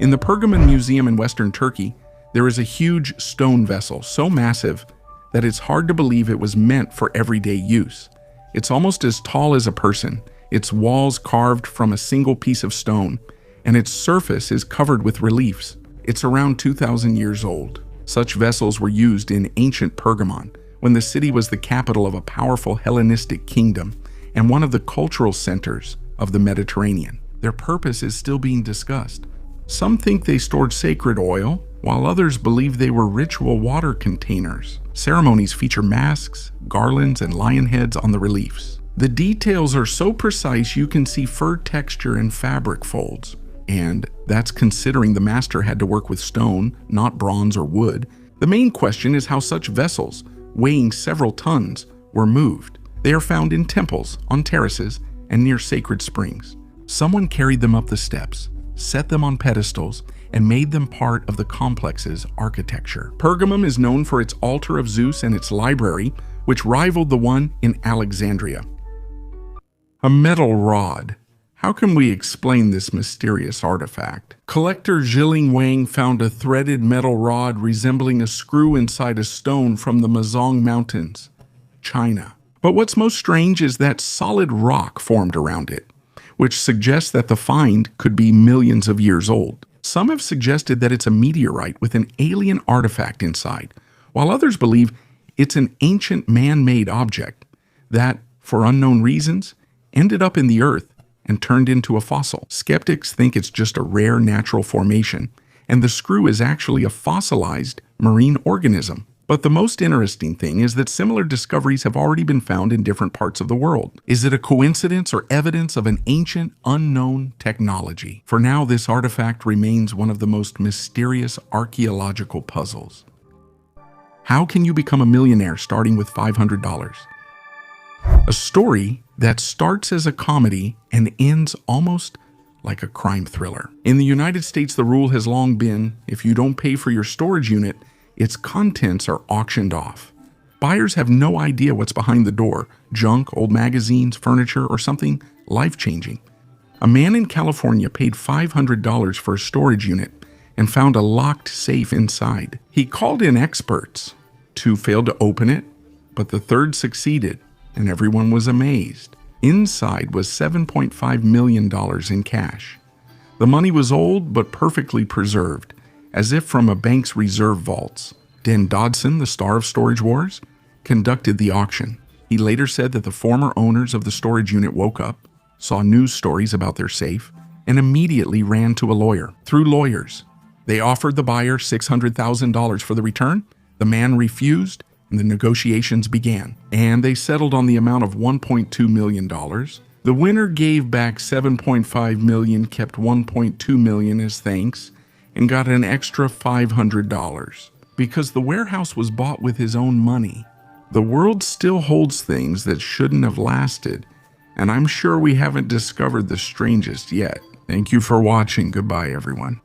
In the Pergamon Museum in Western Turkey, there is a huge stone vessel so massive that it's hard to believe it was meant for everyday use. It's almost as tall as a person, its walls carved from a single piece of stone, and its surface is covered with reliefs. It's around 2,000 years old. Such vessels were used in ancient Pergamon, when the city was the capital of a powerful Hellenistic kingdom and one of the cultural centers of the Mediterranean. Their purpose is still being discussed. Some think they stored sacred oil, while others believe they were ritual water containers. Ceremonies feature masks, garlands, and lion heads on the reliefs. The details are so precise you can see fur texture and fabric folds. And that's considering the master had to work with stone, not bronze or wood. The main question is how such vessels, weighing several tons, were moved. They are found in temples, on terraces, and near sacred springs. Someone carried them up the steps, set them on pedestals, and made them part of the complex's architecture. Pergamum is known for its altar of Zeus and its library, which rivaled the one in Alexandria. A metal rod. How can we explain this mysterious artifact? Collector Zhiling Wang found a threaded metal rod resembling a screw inside a stone from the Mazong Mountains, China. But what's most strange is that solid rock formed around it, which suggests that the find could be millions of years old. Some have suggested that it's a meteorite with an alien artifact inside, while others believe it's an ancient man-made object that, for unknown reasons, ended up in the earth and turned into a fossil. Skeptics think it's just a rare natural formation, and the screw is actually a fossilized marine organism. But the most interesting thing is that similar discoveries have already been found in different parts of the world. Is it a coincidence or evidence of an ancient, unknown technology? For now, this artifact remains one of the most mysterious archaeological puzzles. How can you become a millionaire starting with $500? A story that starts as a comedy and ends almost like a crime thriller. In the United States, the rule has long been, if you don't pay for your storage unit, its contents are auctioned off. Buyers have no idea what's behind the door: junk, old magazines, furniture, or something life-changing. A man in California paid $500 for a storage unit and found a locked safe inside. He called in experts. 2 failed to open it, but the third succeeded, and everyone was amazed. Inside was $7.5 million in cash. The money was old but perfectly preserved, as if from a bank's reserve vaults. Dan Dodson, the star of Storage Wars, conducted the auction. He later said that the former owners of the storage unit woke up, saw news stories about their safe, and immediately ran to a lawyer. Through lawyers, they offered the buyer $600,000 for the return. The man refused, and the negotiations began. And they settled on the amount of $1.2 million. The winner gave back $7.5 million, kept $1.2 million as thanks, and got an extra $500. Because the warehouse was bought with his own money. The world still holds things that shouldn't have lasted, and I'm sure we haven't discovered the strangest yet. Thank you for watching. Goodbye, everyone.